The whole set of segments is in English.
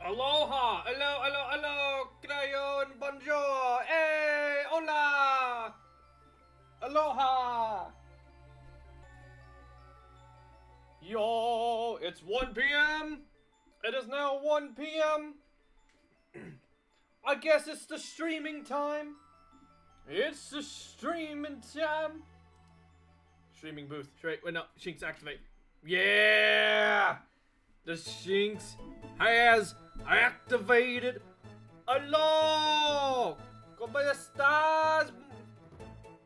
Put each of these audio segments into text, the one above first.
Aloha! Hello! Krayon! Bonjour! Hey! Hola! Aloha! Yo! It's 1 p.m. It is now 1 p.m. I guess it's the streaming time. It's the streaming time. Streaming booth. Wait, no. Shinx activate. Yeah! The Shinx has activated. Hello! ¿Cómo estás?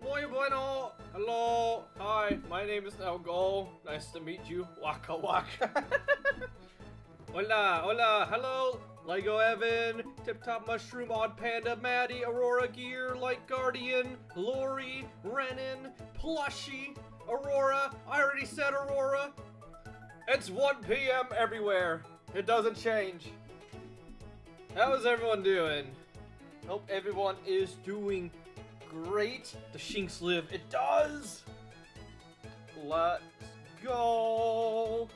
Muy bueno. Hello. Hi, my name is Go. Nice to meet you. Waka waka. Hola. Hello. Lego Evan, Tip Top Mushroom, Odd Panda, Maddie, Aurora Gear, Light Guardian, Lori, Renan, Plushy, Aurora. I already said Aurora. It's 1 p.m. everywhere. It doesn't change. How is everyone doing? Hope everyone is doing great. The Shinx live. It does. Let's go.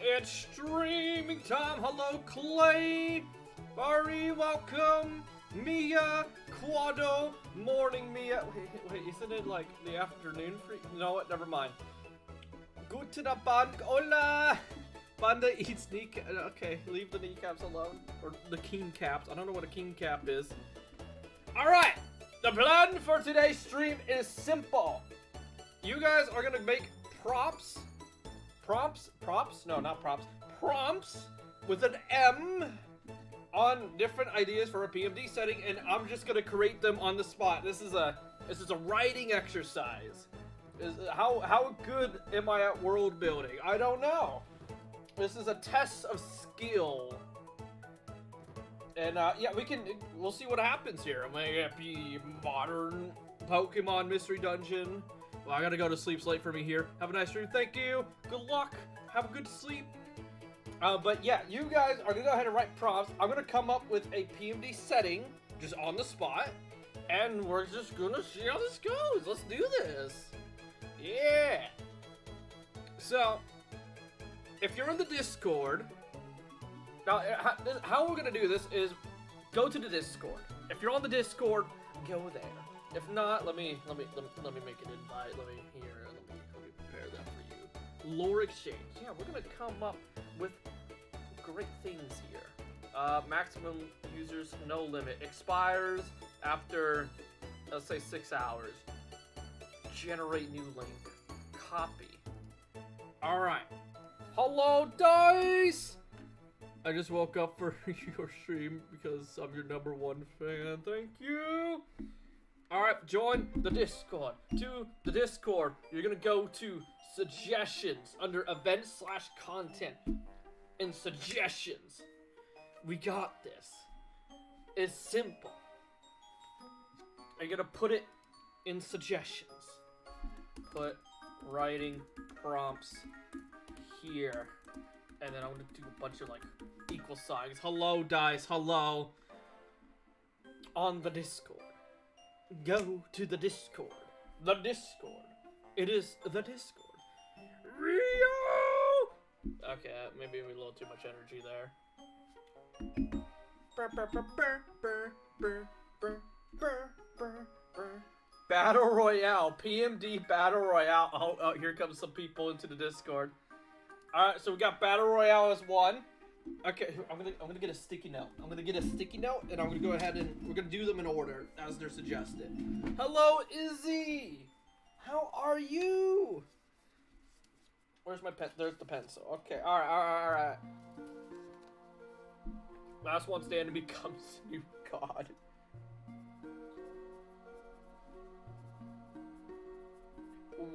It's streaming time. Hello, Clay. Bari, welcome. Mia, Quado, morning, Mia. Wait, isn't it like the afternoon for you? You know what? Never mind. Guten Abend. Hola. Panda eats kneecap. Okay, leave the kneecaps alone. Or the king caps. I don't know what a king cap is. Alright. The plan for today's stream is simple. You guys are gonna make props. No, not props. Prompts with an M on different ideas for a PMD setting, and I'm just gonna create them on the spot. This is a writing exercise. How good am I at world building? I don't know. This is a test of skill. And yeah, we'll see what happens here. I'm gonna be modern Pokemon Mystery Dungeon. Well, I gotta go to sleep. It's late for me here. Have a nice stream. Thank you. Good luck. Have a good sleep. But yeah, you guys are gonna go ahead and write prompts. I'm gonna come up with a PMD setting just on the spot, and we're just gonna see how this goes. Let's do this. Yeah. So, if you're in the Discord, now how we're gonna do this is go to the Discord. If you're on the Discord, go there. If not, let me make an invite. Let me prepare that for you. Lore exchange. Yeah, we're gonna come up with great things here. Maximum users, no limit. Expires after, let's say, 6 hours. Generate new link. Copy. All right. Hello, Dice. I just woke up for your stream because I'm your #1 fan. Thank you. Alright, join the Discord. To the Discord, you're gonna go to suggestions under events/content. In suggestions, we got this. It's simple. You're gonna put it in suggestions. Put writing prompts here. And then I'm gonna do a bunch of like equal signs. Hello, Dice. Hello. On the Discord. Go to the Discord. The Discord. It is the Discord. Rio! Okay, maybe a little too much energy there. Battle Royale. PMD Battle Royale. Oh, here comes some people into the Discord. Alright, so we got Battle Royale as one. Okay, I'm gonna get a sticky note. I'm gonna get a sticky note, and I'm gonna go ahead and we're gonna do them in order as they're suggested. Hello, Izzy. How are you? Where's my pen? There's the pencil. Okay. All right. Last one standing becomes new god.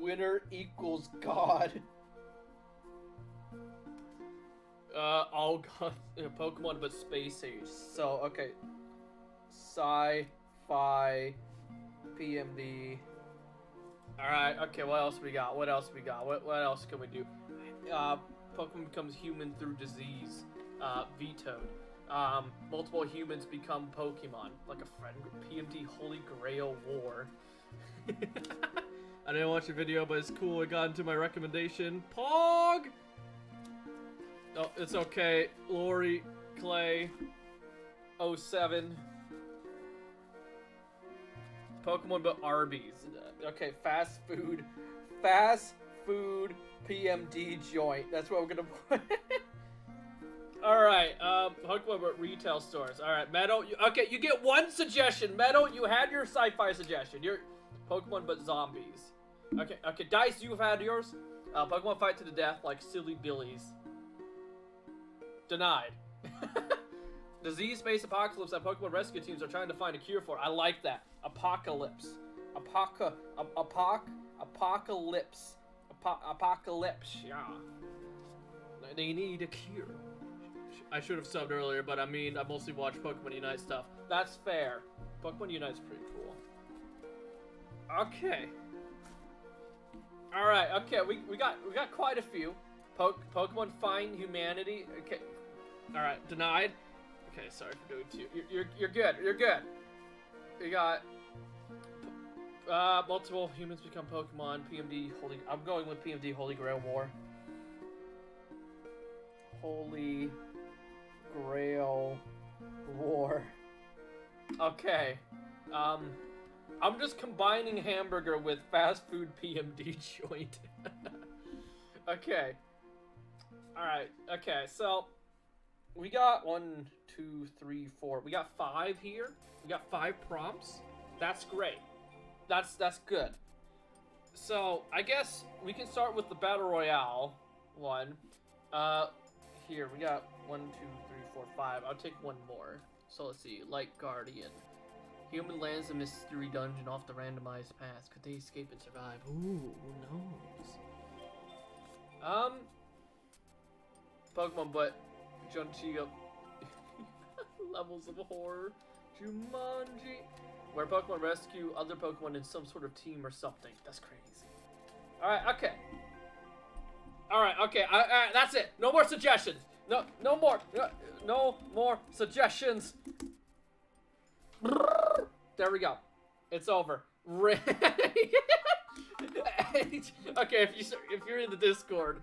Winner equals god. All gods, Pokemon, but Space Age. So, okay. Sci-fi, PMD. Alright, okay, what else we got? What else can we do? Pokemon becomes human through disease. Vetoed. Multiple humans become Pokemon. Like a friend group. PMD Holy Grail War. I didn't watch the video, but it's cool. It got into my recommendation. Pog! Oh, it's okay. Lori, Clay, 07. Pokemon but Arby's. Okay, fast food PMD joint. That's what we're gonna put. Alright, Pokemon but retail stores. Alright, Meadow, okay, you get one suggestion. Meadow, you had your sci-fi suggestion. Your Pokemon but zombies. Okay, Dice, you've had yours. Pokemon fight to the death like silly billies. Denied. Disease-based apocalypse that Pokemon rescue teams are trying to find a cure for. I like that. Apocalypse. Apocalypse. Apocalypse, yeah. They need a cure. I should have subbed earlier, but I mean, I mostly watch Pokemon Unite stuff. That's fair. Pokemon Unite's pretty cool. Okay. Alright, okay, we got quite a few. Pokemon Find Humanity. Okay. Alright, denied. Okay, sorry for doing two. You're good. You're good. We got multiple humans become Pokemon. PMD Holy. I'm going with PMD Holy Grail War. Holy Grail War. Okay. I'm just combining hamburger with fast food PMD joint. Okay. Alright, okay, so we got 1, 2, 3, 4. We got 5 here. We got 5 prompts. That's great. That's good. So I guess we can start with the Battle Royale one. Here we got 1, 2, 3, 4, 5. I'll take one more. So let's see. Light Guardian. Human lands a mystery dungeon off the randomized path. Could they escape and survive? Ooh, who knows? Pokemon, but Junchi levels of horror. Jumanji. Where Pokemon rescue other Pokemon in some sort of team or something. That's crazy. Alright, okay. Alright, okay. Alright, that's it. No more suggestions. No more. No more suggestions. There we go. It's over. Okay, if you're in the Discord,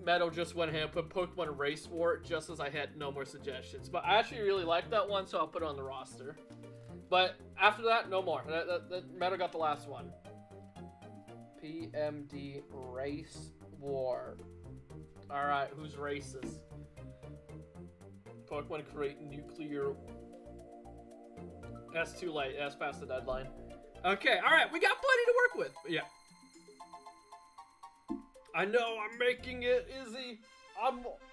Meadow just went ahead and put Pokemon Race War just as I had no more suggestions. But I actually really like that one, so I'll put it on the roster. But after that, no more. Meadow got the last one. PMD Race War. Alright, who's racist? Pokemon create nuclear. That's too late. That's past the deadline. Okay, alright, we got plenty to work with. Yeah. I know I'm making it, Izzy.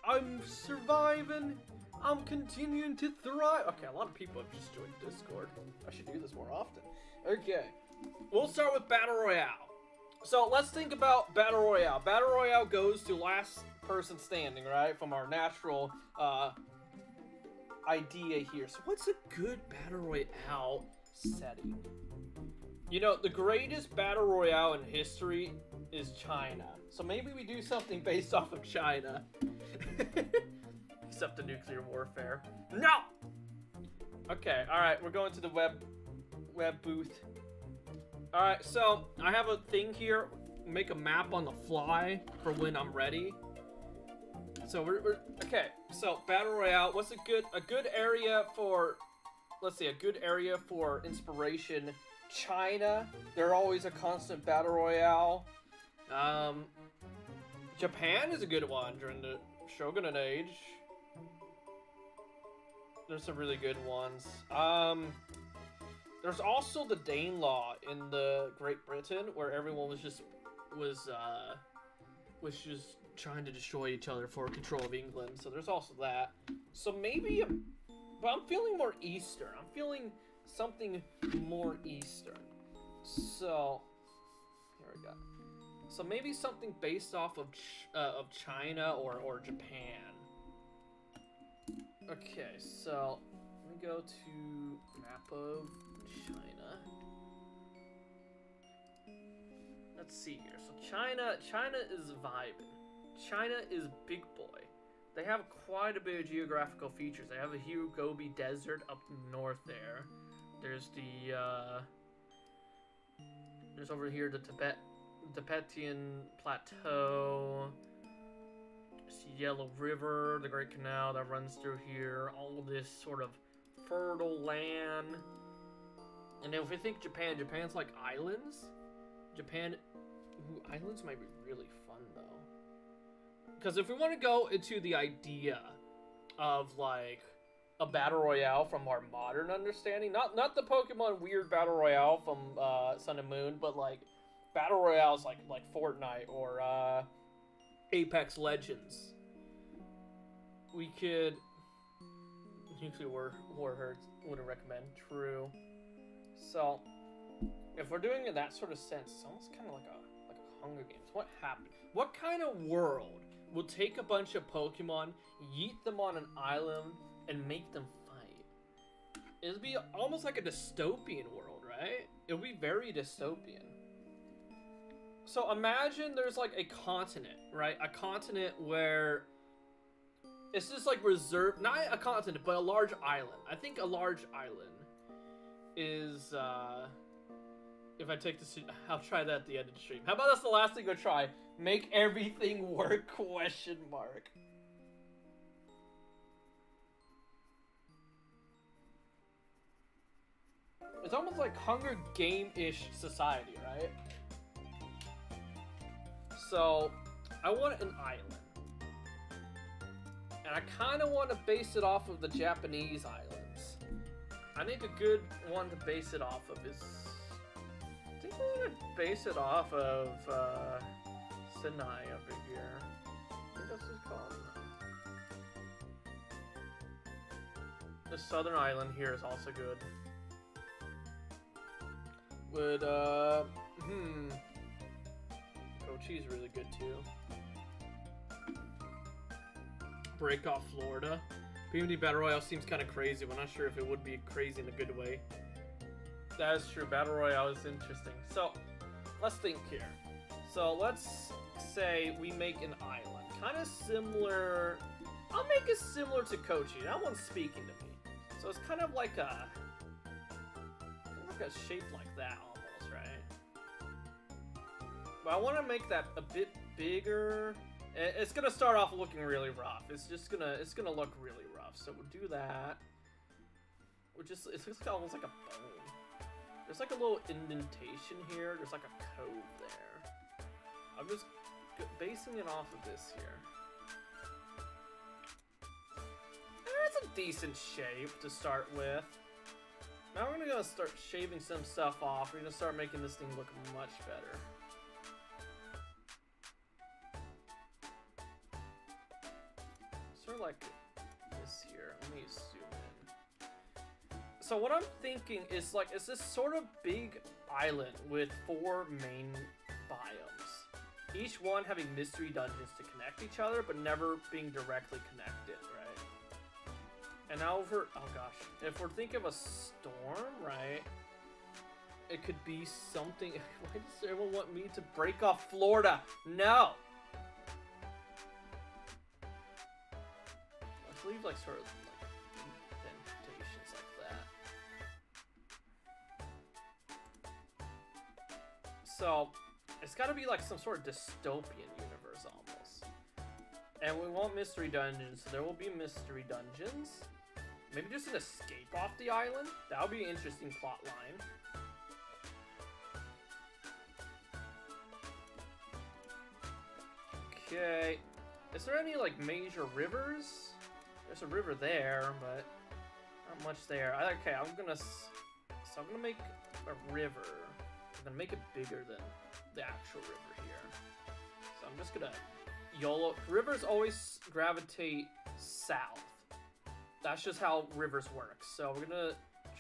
I'm surviving. I'm continuing to thrive. Okay, a lot of people have just joined Discord. I should do this more often. Okay. We'll start with Battle Royale. So let's think about Battle Royale. Battle Royale goes to last person standing, right? From our natural idea here. So what's a good Battle Royale setting? You know, the greatest Battle Royale in history is China. So maybe we do something based off of China. Except the nuclear warfare. No! Okay, alright, we're going to the web booth. Alright, so I have a thing here. Make a map on the fly for when I'm ready. So we're okay, so Battle Royale, what's a good area for, let's see, a good area for inspiration. China, they're always a constant Battle Royale. Japan is a good one during the Shogunate Age. There's some really good ones. There's also the Danelaw in the Great Britain, where everyone was just trying to destroy each other for control of England. So there's also that. So maybe, but I'm feeling more Eastern. I'm feeling something more Eastern. So here we go. So maybe something based off of China or Japan. Okay, so let me go to map of China. Let's see here. So China is vibing. China is big boy. They have quite a bit of geographical features. They have a huge Gobi Desert up north there. There's the There's over here the Tibetan Plateau. Yellow River, the Great Canal that runs through here, all of this sort of fertile land. And then if we think Japan, Japan's like islands. Islands might be really fun though. Because if we want to go into the idea of like a battle royale from our modern understanding, not the Pokemon weird battle royale from Sun and Moon, but like battle royales like Fortnite or Apex Legends. We could nuclear warheads wouldn't recommend. True. So if we're doing it in that sort of sense, it's almost kind of like a Hunger Games. What happened? What kind of world will take a bunch of Pokemon, yeet them on an island, and make them fight? It'd be almost like a dystopian world, right? It would be very dystopian. So imagine there's like a continent, right? A continent where it's just like reserved, not a continent, but a large island. I think a large island is, if I take this, I'll try that at the end of the stream. How about that's the last thing we'll try? Make everything work, question mark. It's almost like Hunger Game-ish society, right? So, I want an island. And I kind of want to base it off of the Japanese islands. I think a good one to base it off of is... I think I want to base it off of Sinai over here. I think that's what it's called. The southern island here is also good. Would, Kochi's really good too. Break off Florida. PMD Battle Royale seems kind of crazy. We're not sure if it would be crazy in a good way. That is true. Battle Royale is interesting. So, let's think here. So, let's say we make an island. Kind of similar... I'll make it similar to Kochi. That one's speaking to me. So, it's kind of like a... a shape like that almost, right? But I want to make that a bit bigger. It's gonna start off looking really rough. It's gonna look really rough. So we'll do that. It looks almost like a bone. There's like a little indentation here. There's like a cove there. I'm just basing it off of this here. It's a decent shape to start with. Now we're gonna start shaving some stuff off. We're gonna start making this thing look much better. Sort of like this here. Let me zoom in. So what I'm thinking is like, it's this sort of big island with 4 main biomes. Each one having mystery dungeons to connect each other, but never being directly connected, right? And now oh gosh, if we're thinking of a storm, right? It could be something. Why does everyone want me to break off Florida? No! Let's leave like sort of like indentations like that. So, it's gotta be like some sort of dystopian universe almost. And we want mystery dungeons, so there will be mystery dungeons. Maybe just an escape off the island? That would be an interesting plot line. Okay. Is there any, like, major rivers? There's a river there, but not much there. Okay, I'm gonna make a river. I'm gonna make it bigger than the actual river here. So I'm just gonna YOLO. Rivers always gravitate south. That's just how rivers work. So we're gonna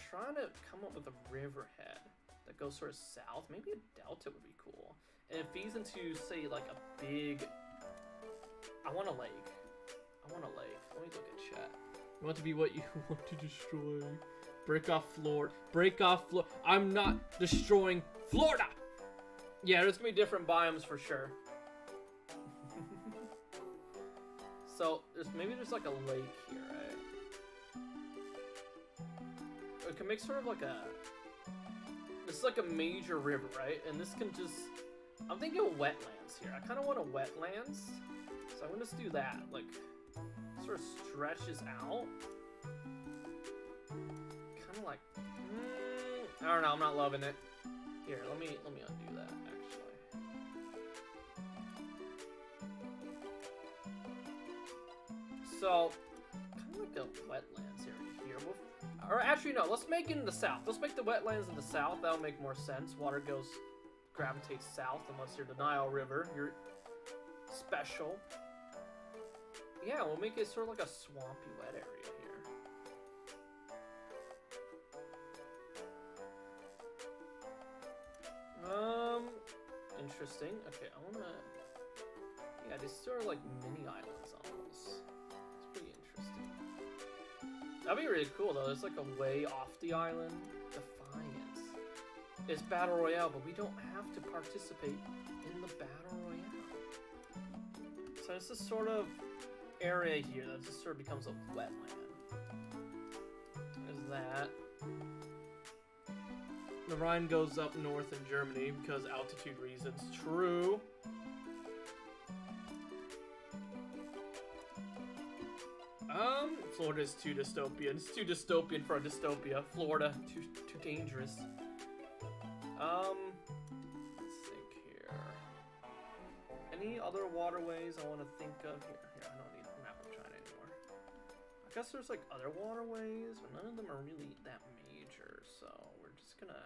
try to come up with a riverhead that goes sort of south. Maybe a delta would be cool. And it feeds into, say, like a big... I want a lake. I want a lake. Let me look at chat. You want to be what you want to destroy. Break off Florida. Break off Florida. I'm not destroying Florida! Yeah, there's gonna be different biomes for sure. So, maybe there's like a lake here, right? We can make sort of like a... This is like a major river, right? And this can just... I'm thinking of wetlands here. I kind of want a wetlands. So I'm going to do that. Like, sort of stretches out. Kind of like... I don't know. I'm not loving it. Here, let me undo that, actually. So, kind of like a wetlands area here. Or actually, no, let's make it in the south. Let's make the wetlands in the south. That'll make more sense. Water gravitates south unless you're the Nile River. You're special. Yeah, we'll make it sort of like a swampy wet area here. Interesting. Okay, I wanna... Yeah, these sort of like mini islands almost. It's pretty interesting. That'd be really cool though. There's like a way off the island. Defiance. It's Battle Royale, but we don't have to participate in the Battle Royale. So it's this sort of area here that just sort of becomes a wetland. There's that. The Rhine goes up north in Germany because altitude reasons. True. Florida's too dystopian. It's too dystopian for a dystopia. Florida, too dangerous. Let's think here. Any other waterways I want to think of here? Here, I don't need a map of China anymore. I guess there's like other waterways, but none of them are really that major, so we're just gonna...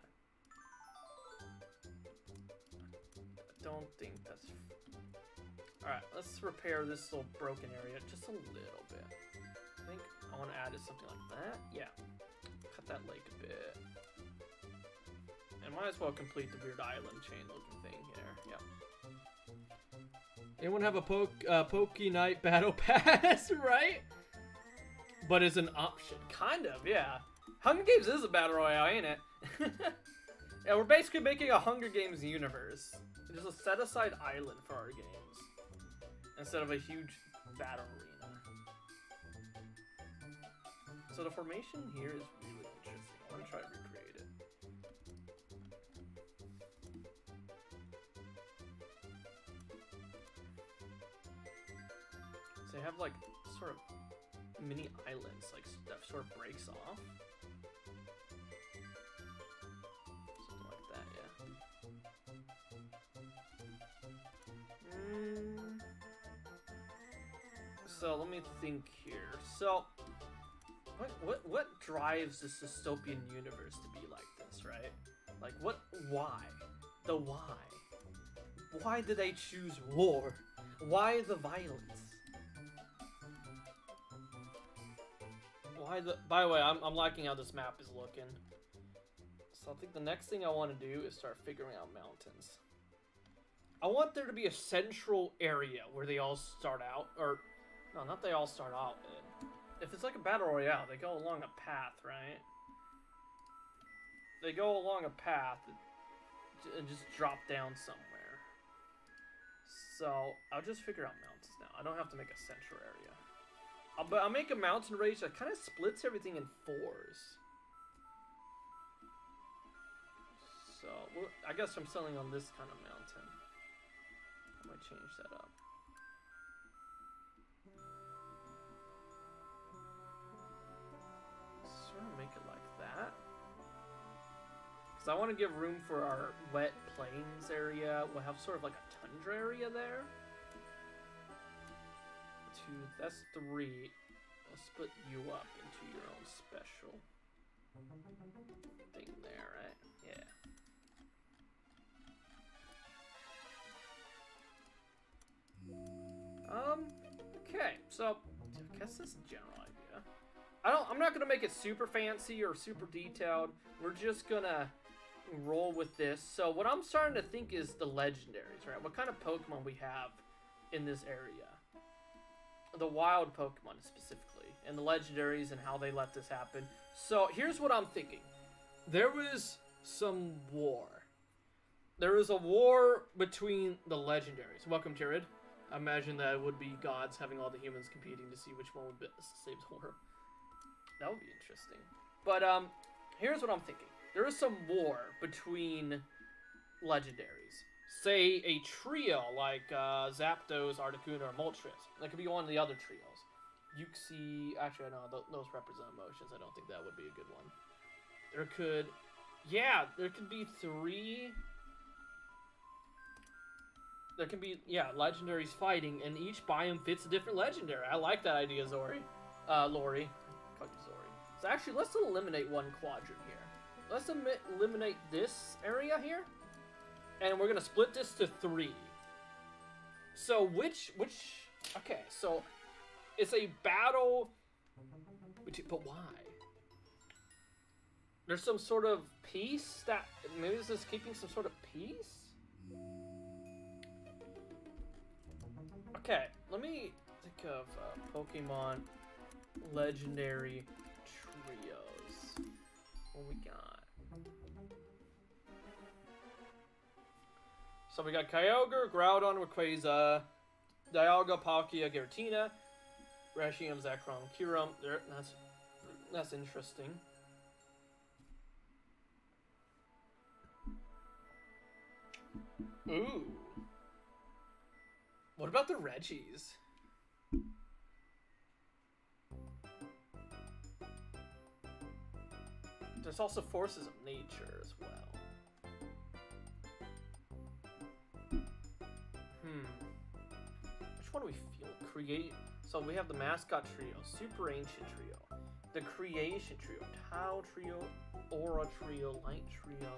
I don't think that's... Alright, let's repair this little broken area just a little bit. I think I want to add something like that. Yeah. Cut that lake a bit. And might as well complete the weird island chain looking thing here. Yep. Anyone have a Pokey Night Battle Pass, right? But it's an option. Kind of, yeah. Hunger Games is a Battle Royale, ain't it? Yeah, we're basically making a Hunger Games universe. Just a set-aside island for our games. Instead of a huge battle arena. So the formation here is really interesting. I want to try to recreate it. So they have like sort of mini islands, like that sort of breaks off. Something like that, yeah. So let me think here. So what drives this dystopian universe to be like this, right? Like why? The why? Why did they choose war? Why the violence? Why the... By the way, I'm liking how this map is looking. So I think the next thing I want to do is start figuring out mountains. I want there to be a central area where they all start out, or... No, not they all start out in. If it's like a Battle Royale, they go along a path, right? They go along a path and just drop down somewhere. So, I'll just figure out mountains now. I don't have to make a central area. But I'll make a mountain range that kind of splits everything in fours. So, well, I guess I'm selling on this kind of mountain. I might change that up. Sort of make it like that. Because I want to give room for our wet plains area. We'll have sort of like a tundra area there. That's 3. I'll split you up into your own special thing there, right? Yeah. Okay, so I guess that's the general idea. I'm not gonna make it super fancy or super detailed. We're just gonna roll with this. So what I'm starting to think is the legendaries, right? What kind of Pokemon we have in this area. The wild Pokemon specifically, and the legendaries and how they let this happen. So here's what I'm thinking. There was some war. There was a war between the legendaries. Welcome, Jared. I imagine that it would be gods having all the humans competing to see which one would save the world. That would be interesting. But here's what I'm thinking. there is some war between legendaries. Say a trio like Zapdos, Articuno, or Moltres. That could be one of the other trios. Uxie, actually, no, those represent emotions. I don't think that would be a good one. There could be 3. There can be, legendaries fighting, and each biome fits a different legendary. I like that idea, Lori. Lori. So actually, let's eliminate one quadrant here. Let's eliminate this area here, and we're gonna split this to 3. So okay, so it's a battle, but why? There's some sort of peace that, maybe this is keeping some sort of peace? Okay, let me think of Pokemon legendary trios. What we got? So we got Kyogre, Groudon, Rayquaza, Dialga, Palkia, Giratina, Reshiram, Zekrom, Kyurem. That's interesting. Ooh. What about the Reggies? There's also forces of nature as well. Which one do we feel? So we have the Mascot Trio, Super Ancient Trio, the Creation Trio, Tau Trio, Aura Trio, Light Trio,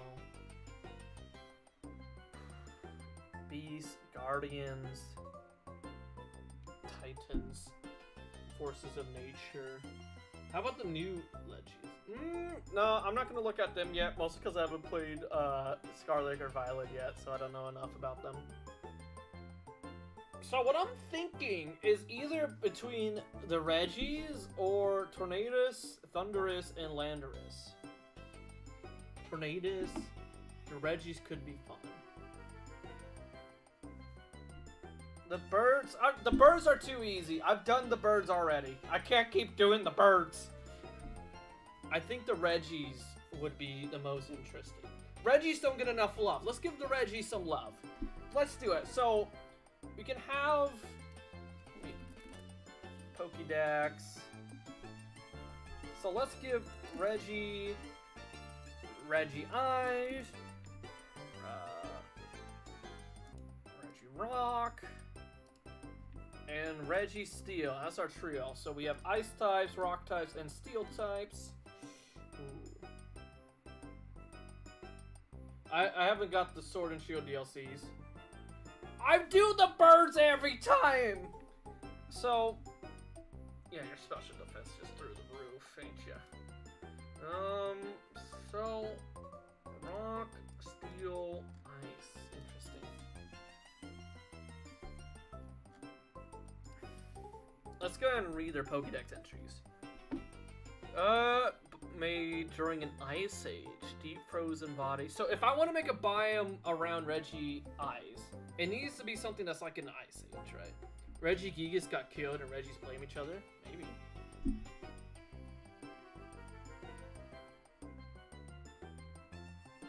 Beasts, Guardians, Titans, Forces of Nature. How about the new Legis? No, I'm not going to look at them yet, mostly because I haven't played Scarlet or Violet yet, so I don't know enough about them. So what I'm thinking is either between the Regis or Tornadus, Thundurus, and Landorus. Tornadus, the Regis could be fun. The birds are too easy. I've done the birds already. I can't keep doing the birds. I think the Regis would be the most interesting. Regis don't get enough love. Let's give the Regis some love. Let's do it. So, we can have Pokédex. So let's give Reggie Eyes, Reggie Rock, and Reggie Steel. That's our trio. So we have Ice types, Rock types, and Steel types. Ooh. I haven't got the Sword and Shield DLCs. I do the birds every time! So, yeah, your special defense just through the roof, ain't ya? So, Rock, Steel, Ice. Interesting. Let's go ahead and read their Pokédex entries. Made during an ice age, deep frozen body. So if I want to make a biome around Reggie Eyes, it needs to be something that's like an ice age, right? Reggie Gigas got killed and Reggies blame each other? Maybe.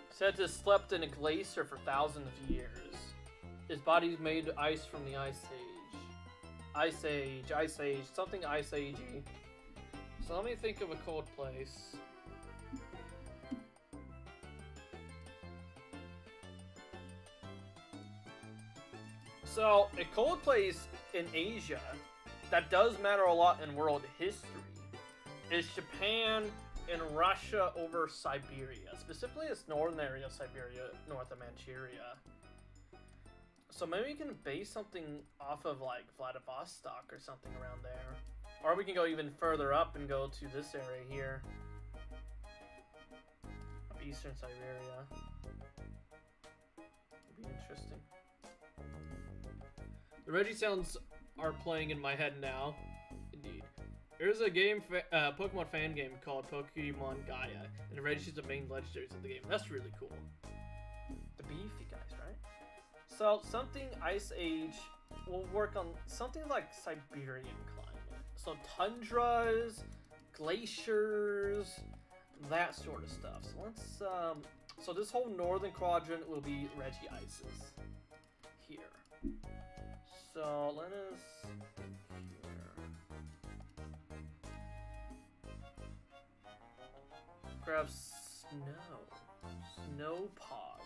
Said to slept in a glacier for thousands of years. His body's made of ice from the ice age. Ice age, something ice agey. So let me think of a cold place. So, a cold place in Asia that does matter a lot in world history is Japan and Russia over Siberia. Specifically, this northern area of Siberia, north of Manchuria. So maybe we can base something off of like Vladivostok or something around there. Or we can go even further up and go to this area here. Eastern Siberia. Would be interesting. The Reggie sounds are playing in my head now. Indeed. There's a game, Pokemon fan game called Pokemon Gaia, and the Reggie's the main legendaries of the game. That's really cool. The beefy guys, right? So something Ice Age will work on something like Siberian climate. So tundras, glaciers, that sort of stuff. So let's so this whole northern quadrant will be Regiices here. So let us here. Grab Snowpog.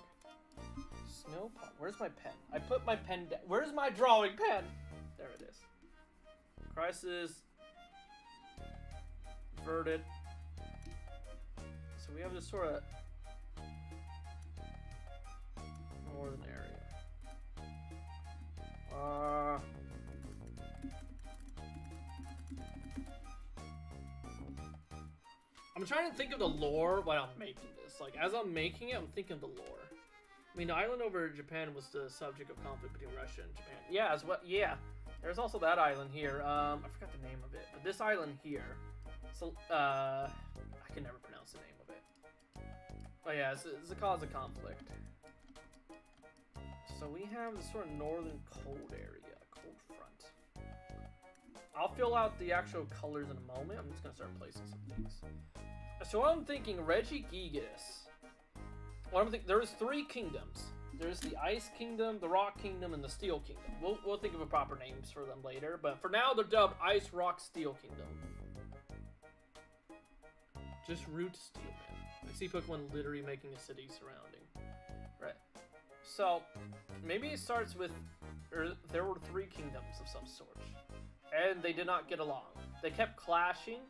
Where's my pen? I put my pen down. Where's my drawing pen? There it is. Crisis. Verted. So we have this sort of northern area. I'm trying to think of the lore while I'm making this. Like, as I'm making it, I'm thinking of the lore. I mean, the island over Japan was the subject of conflict between Russia and Japan. Yeah, as well. Yeah, there's also that island here. I forgot the name of it, but this island here. So, I can never pronounce the name of it. Oh yeah, it's a cause of conflict. So we have this sort of northern cold area, cold front. I'll fill out the actual colors in a moment. I'm just gonna start placing some things. So what I'm thinking, Regigigas. There's 3 kingdoms. There's the Ice Kingdom, the Rock Kingdom, and the Steel Kingdom. We'll think of a proper names for them later, but for now they're dubbed Ice, Rock, Steel Kingdom. Just root steel, man. I see Pokemon literally making a city surrounding. Right. So, maybe it starts with, there were 3 kingdoms of some sort. And they did not get along. They kept clashing.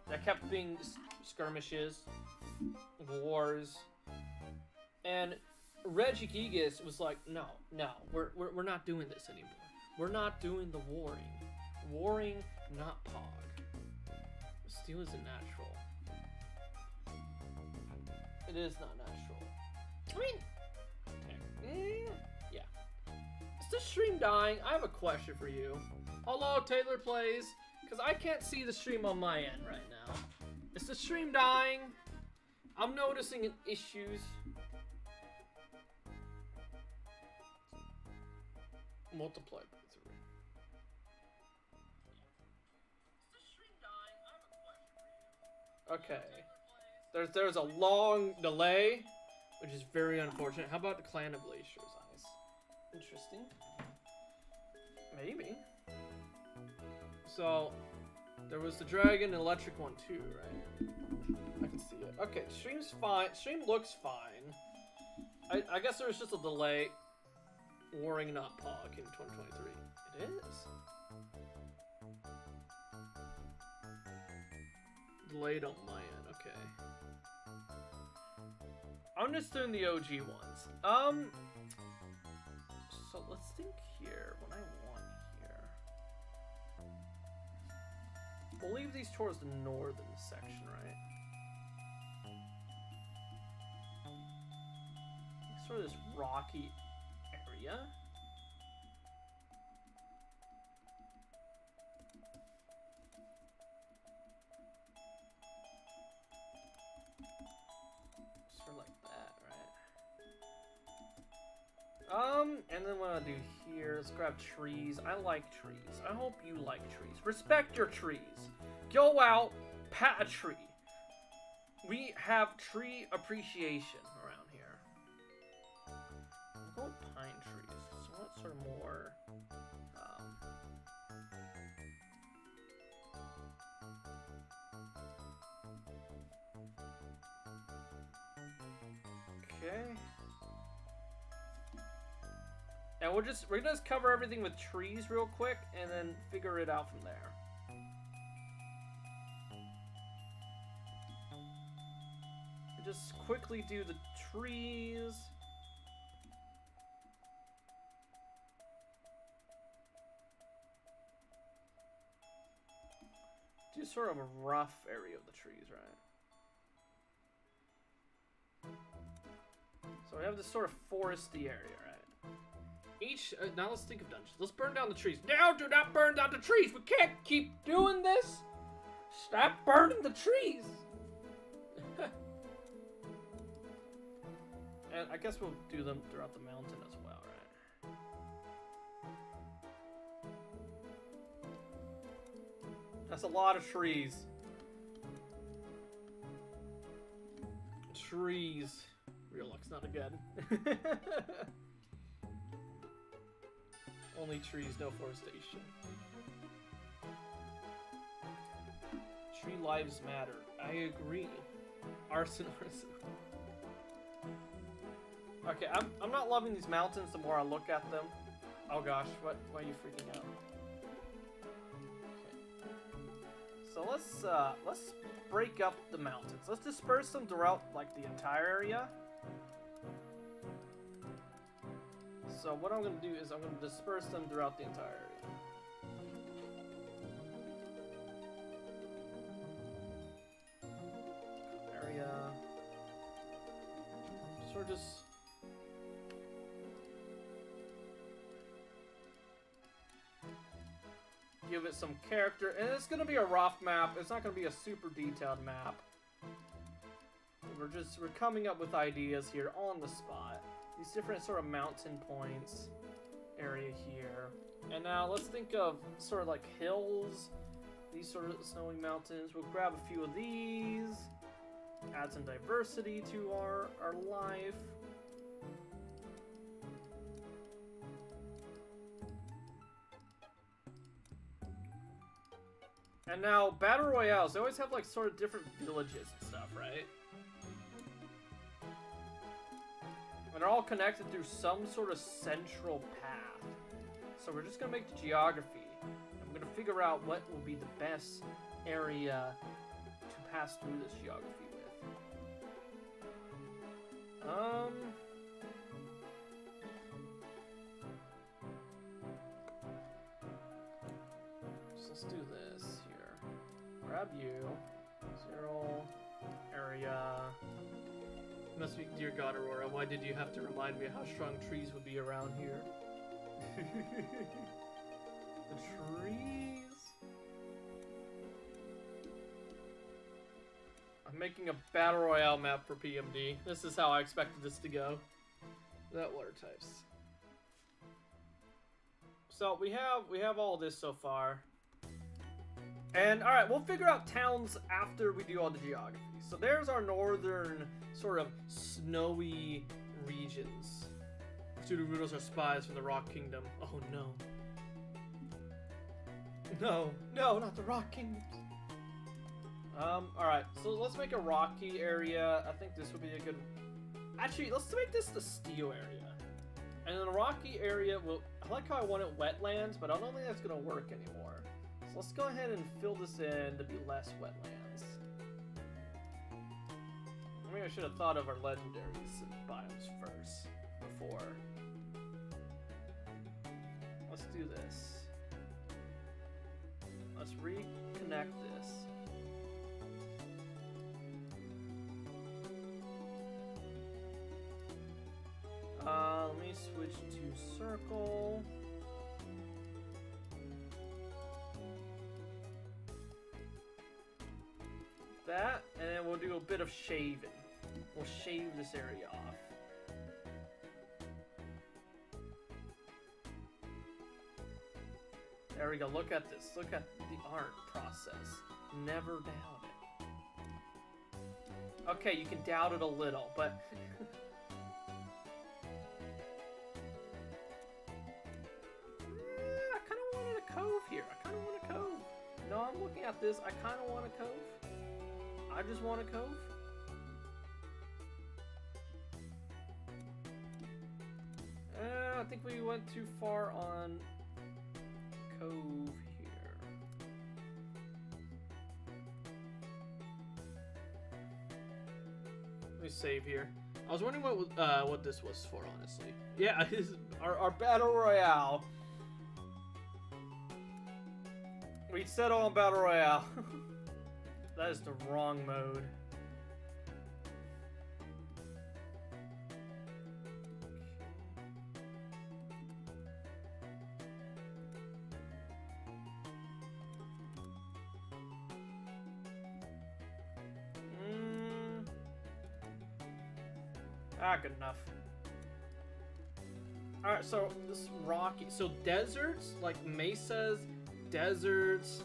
There kept being skirmishes, wars. And Regigigas was like, no, we're not doing this anymore. We're not doing the warring. Warring, not Pog. Steel isn't natural. It is not natural. I mean, yeah. Is the stream dying? I have a question for you. Hello, Taylor Plays. Because I can't see the stream on my end right now. Is the stream dying? I'm noticing issues. Multiply by 3. Okay. There's a long delay, which is very unfortunate. How about the Clan of Glacier's Eyes? Interesting. Maybe. So, there was the dragon and electric one too, right? I can see it. Okay, stream's fine. Stream looks fine. I guess there was just a delay. Warring not Pog in 2023. It is. Delayed on my end. Okay. I'm just doing the OG ones. So let's think here. What I want here. We'll leave these towards the northern section, right? Sort of this rocky area. Sort of like that, right? And then what I'll do here, let's grab trees. I like trees. I hope you like trees. Respect your trees. Go out, pat a tree. We have tree appreciation around here. We'll go with pine trees. So what sort of more? Okay. And we're gonna just cover everything with trees real quick and then figure it out from there. Just quickly do the trees. Do sort of a rough area of the trees, right? So we have this sort of foresty area, right? Now let's think of dungeons. Let's burn down the trees. No, do not burn down the trees. We can't keep doing this. Stop burning the trees. And I guess we'll do them throughout the mountain as well, right? That's a lot of trees. trees. Real luck's not again. Only trees, no forestation. Tree lives matter. I agree. Arson. Okay, I'm not loving these mountains the more I look at them. Oh gosh, why are you freaking out? Okay. So let's break up the mountains. Let's disperse them throughout like the entire area. So what I'm gonna do is I'm gonna disperse them throughout the entire area. Sort of just give it some character, and it's gonna be a rough map. It's not gonna be a super detailed map. We're coming up with ideas here on the spot. These different sort of mountain points area here. And now let's think of sort of like hills, these sort of snowy mountains. We'll grab a few of these, add some diversity to our life. And now, Battle Royales, they always have like sort of different villages and stuff, right? And they're all connected through some sort of central path. So we're just gonna make the geography. And we're gonna figure out what will be the best area to pass through this geography with. So let's do this here. Grab you. 0 area. Must be, dear God, Aurora, why did you have to remind me how strong trees would be around here? The trees. I'm making a battle royale map for PMD. This is how I expected this to go. That water types. So we have all this so far. And alright, we'll figure out towns after we do all the geography. So there's our northern sort of snowy regions. Pseudo-Roodles are spies from the Rock Kingdom. Oh no. No, not the Rock Kingdoms. Alright, so let's make a rocky area. I think this would be a good... Actually, let's make this the steel area. And in the rocky area, I like how I wanted wetlands, but I don't think that's going to work anymore. So let's go ahead and fill this in to be less wetlands. Maybe I should have thought of our legendaries and biomes first, before. Let's do this. Let's reconnect this. Let me switch to circle. That, and then we'll do a bit of shaving. We'll shave this area off. There we go, look at this. Look at the art process. Never doubt it. Okay, you can doubt it a little, but... I kind of wanted a cove here. I kind of want a cove. No, I'm looking at this. I kind of want a cove. I just want a cove. I think we went too far on cove here. Let me save here. I was wondering what this was for, honestly. Yeah, our battle royale. We settle on battle royale. That is the wrong mode. Good enough. Alright, so this rocky, so deserts, like mesas, deserts,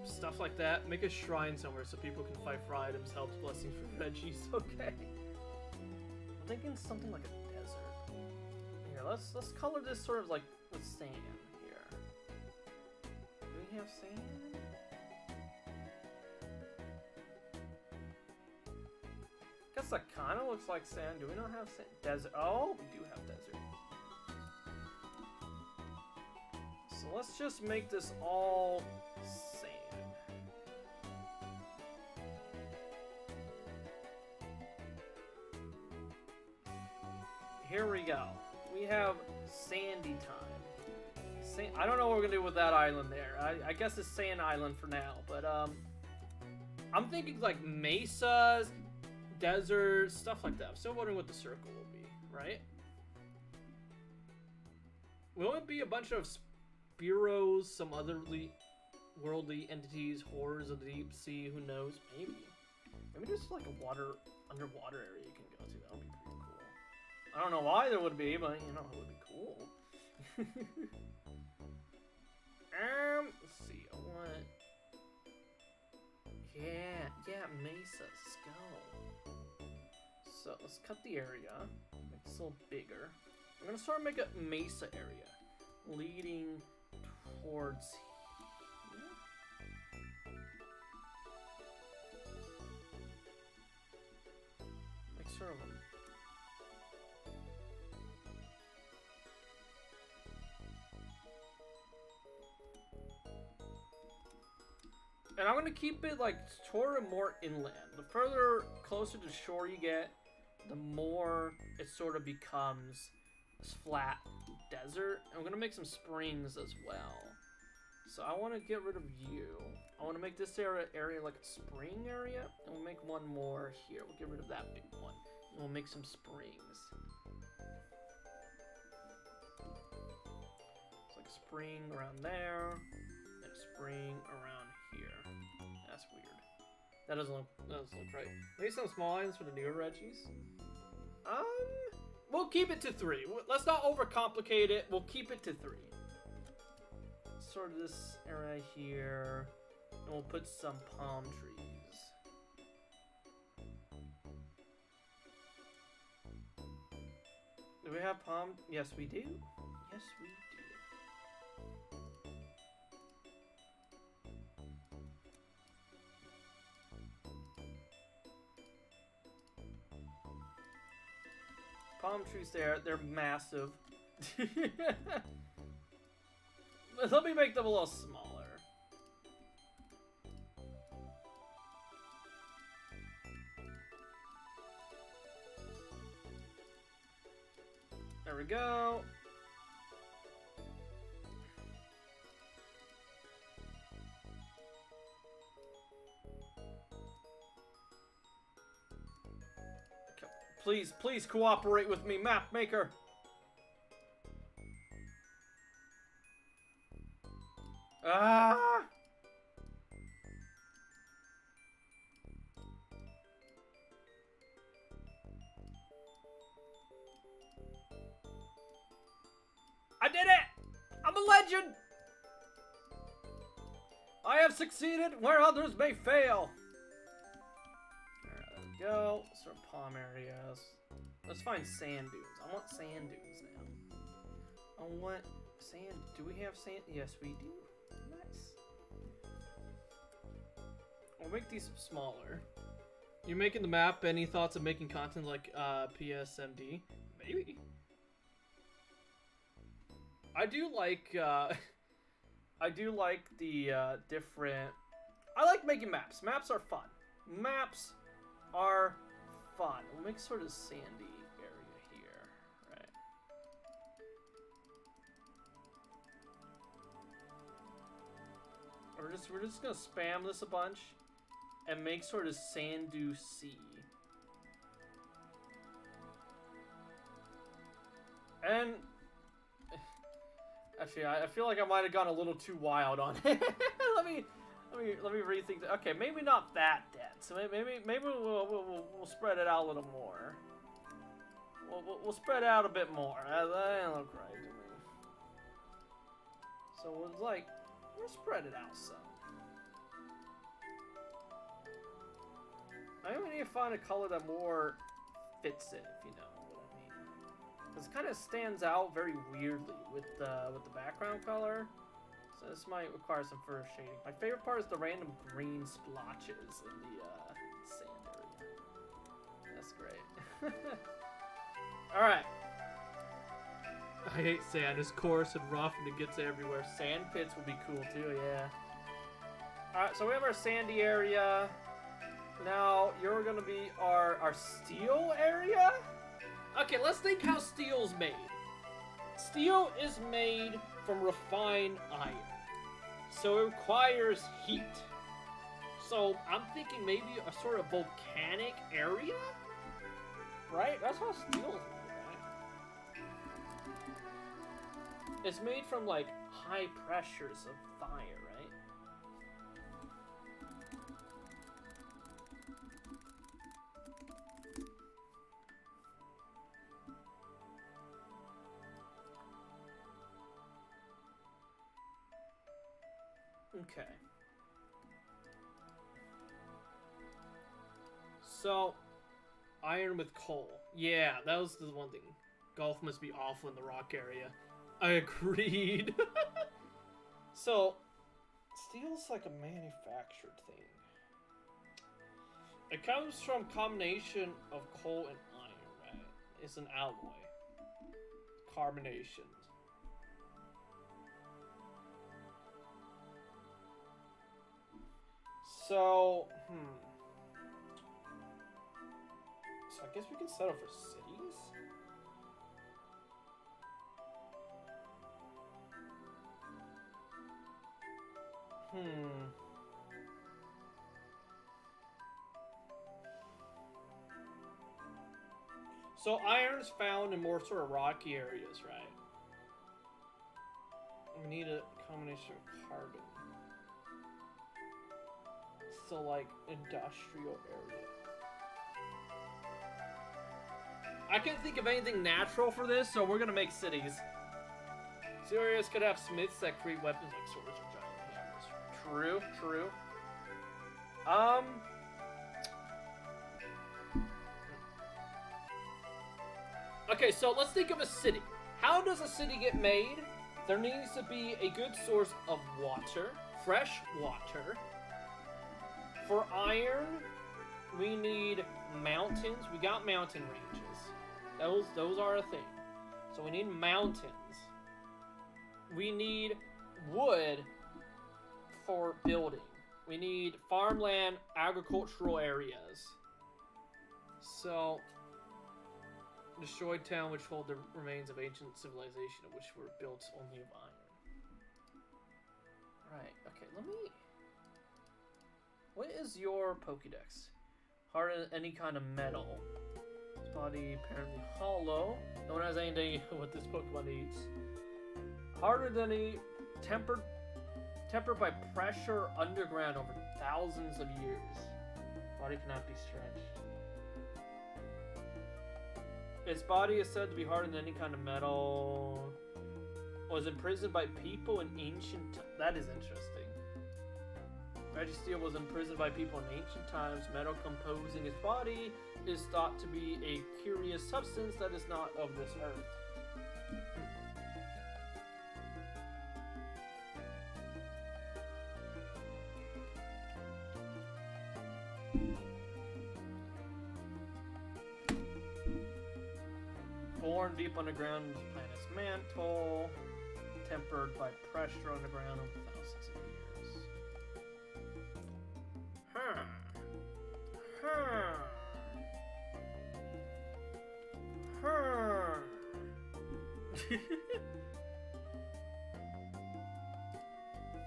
stuff like that. Make a shrine somewhere so people can fight for items, helps blessings for Reggies. Okay. I'm thinking something like a desert. Here, let's color this sort of like with sand here. Do we have sand? Guess that kind of looks like sand. Do we not have sand? Desert. Oh, we do have desert. So let's just make this all sand. Here we go. We have sandy time. I don't know what we're gonna do with that island there. I guess it's sand island for now, but I'm thinking like mesas, deserts, stuff like that. I'm still wondering what the circle will be, right? Will it be a bunch of Spearows, some otherly worldly entities, horrors of the deep sea, who knows? Maybe. Maybe just like a underwater area you can go to. That would be pretty cool. I don't know why there would be, but you know, it would be cool. Let's see, I want... Yeah, mesas, let's go. So, let's cut the area, make this a little bigger. I'm gonna sort of make a mesa area, leading towards here. Make sort of a... And I'm gonna keep it like sort of more inland. The further closer to shore you get, the more it sort of becomes flat desert. And I'm gonna make some springs as well. So I want to get rid of you. I want to make this area like a spring area, and we'll make one more here. We'll get rid of that big one, and we'll make some springs. It's like a spring around there, and a spring around here. That's weird. That doesn't look right. Maybe some small islands for the newer Reggies. We'll keep it to 3. Let's not overcomplicate it. We'll keep it to 3. Sort of this area here, and we'll put some palm trees. Do we have palm? Yes, we do. Yes, we do. Palm trees there, they're massive. Let me make them a little smaller. There we go. Please, please cooperate with me, map maker. Ah! I did it! I'm a legend! I have succeeded where others may fail. Alright, there we go. Sort of palm areas. Let's find sand dunes. I want sand dunes now. I want sand. Do we have sand? Yes, we do. Nice. I'll make these smaller. You making the map? Any thoughts of making content like PSMD? Maybe. I do like the different. I like making maps. Maps are fun. Maps are fun. We'll make sort of sandy area here, right? We're just gonna spam this a bunch and make sort of Sandu Sea. And actually, I feel like I might have gone a little too wild on it. let me rethink that. Okay, maybe not that dense. So maybe we'll spread it out a little more. We'll spread out a bit more. That don't look right to me. So we'll spread it out some. I think we need to find a color that more fits it, if you know what I mean. Because it kind of stands out very weirdly with the background color. So this might require some further shading. My favorite part is the random green splotches in the sand area. That's great. Alright. I hate sand. It's coarse and rough and it gets everywhere. Sand pits would be cool too, yeah. Alright, so we have our sandy area. Now, you're gonna be our steel area? Okay, let's think how steel's made. Steel is made from refined iron. So it requires heat. So I'm thinking maybe a sort of volcanic area? Right? That's how steel is made, right? It's made from like high pressures of fire, right? Okay. So, iron with coal. Yeah, that was the one thing. Golf must be awful in the rock area. I agreed. So, steel's like a manufactured thing. It comes from combination of coal and iron, right? It's an alloy. Carbonation. So, So I guess we can settle for cities? So iron's found in more sort of rocky areas, right? We need a combination of carbon. So like industrial area. I can't think of anything natural for this, so we're gonna make cities. Sea areas could have smiths that create weapons like swords or giant hammers. True, true. Okay, so let's think of a city. How does a city get made? There needs to be a good source of water, fresh water. For iron, we need mountains. We got mountain ranges. Those are a thing. So we need mountains. We need wood for building. We need farmland, agricultural areas. So, destroyed town which hold the remains of ancient civilization of which were built only of iron. Right, okay, let me... What is your Pokédex? Harder than any kind of metal. Its body apparently hollow. No one has any idea what this Pokemon eats. Harder than a tempered by pressure underground over thousands of years. Body cannot be stretched. Its body is said to be harder than any kind of metal. Was imprisoned by people in ancient... That is interesting. Registeel was imprisoned by people in ancient times. Metal composing its body is thought to be a curious substance that is not of this earth. Born deep underground in the planet's mantle, tempered by pressure underground over thousands of years.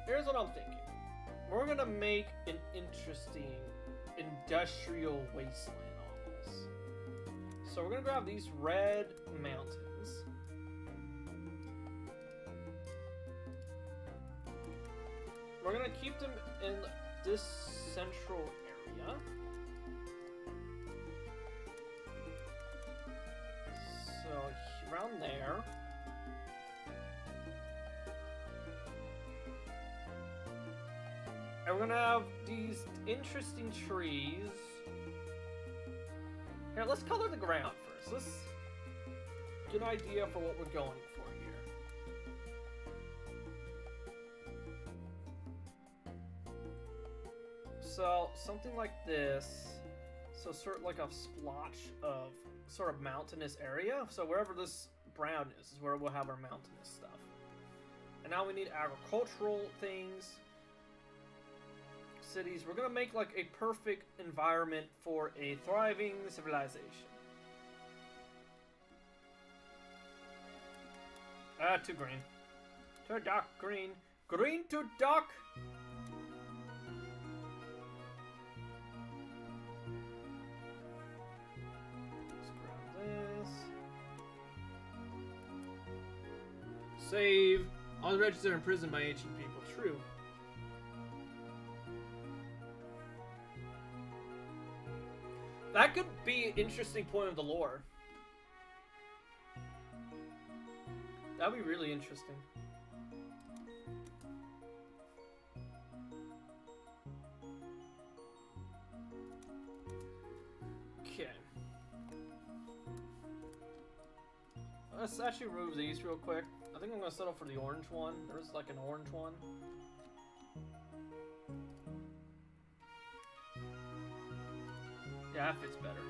Here's what I'm thinking. We're gonna make an interesting industrial wasteland almost. So we're gonna grab these red mountains. We're gonna keep them in this central area. So around there. And we're gonna have these interesting trees Alright, let's color the ground first. Let's get an idea for what we're going for here. So, something like this. So, sort of like a splotch of sort of mountainous area. So, wherever this brown is where we'll have our mountainous stuff. And now we need agricultural things. Cities. We're gonna make like a perfect environment for a thriving civilization. Too green. Too dark green. Green to dark. Let's grab this. Save. All the wretches are imprisoned by ancient people. True. That could be an interesting point of the lore. That'd be really interesting. Okay. Let's actually remove these real quick. I think I'm gonna settle for the orange one. There's like an orange one. Yeah, that fits better.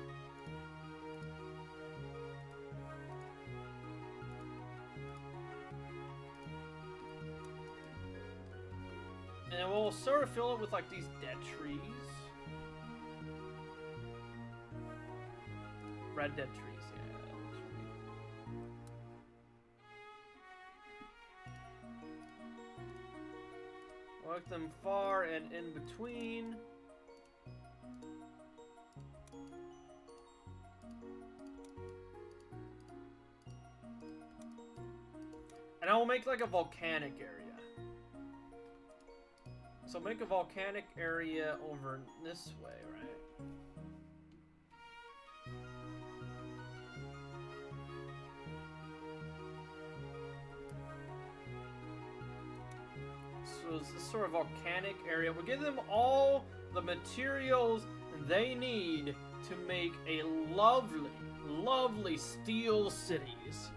And we'll sort of fill it with like these dead trees. Red dead trees, yeah. That looks right. Work them far and in between. And I will make like a volcanic area. So make a volcanic area over this way, right? So it's this sort of volcanic area. We'll give them all the materials they need to make a lovely, lovely steel cities.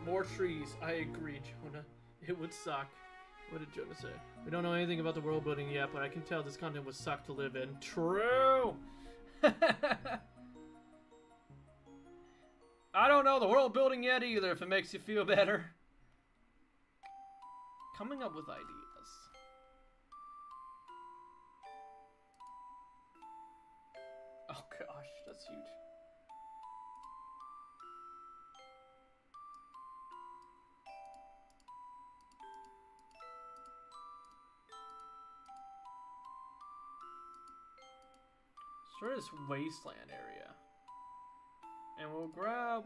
More trees. I agree, Jonah. It would suck. What did Jonah say? We don't know anything about the world building yet, but I can tell this content would suck to live in. True! I don't know the world building yet either, if it makes you feel better. Coming up with ideas. Oh gosh, that's huge. Sort of this wasteland area. And we'll grab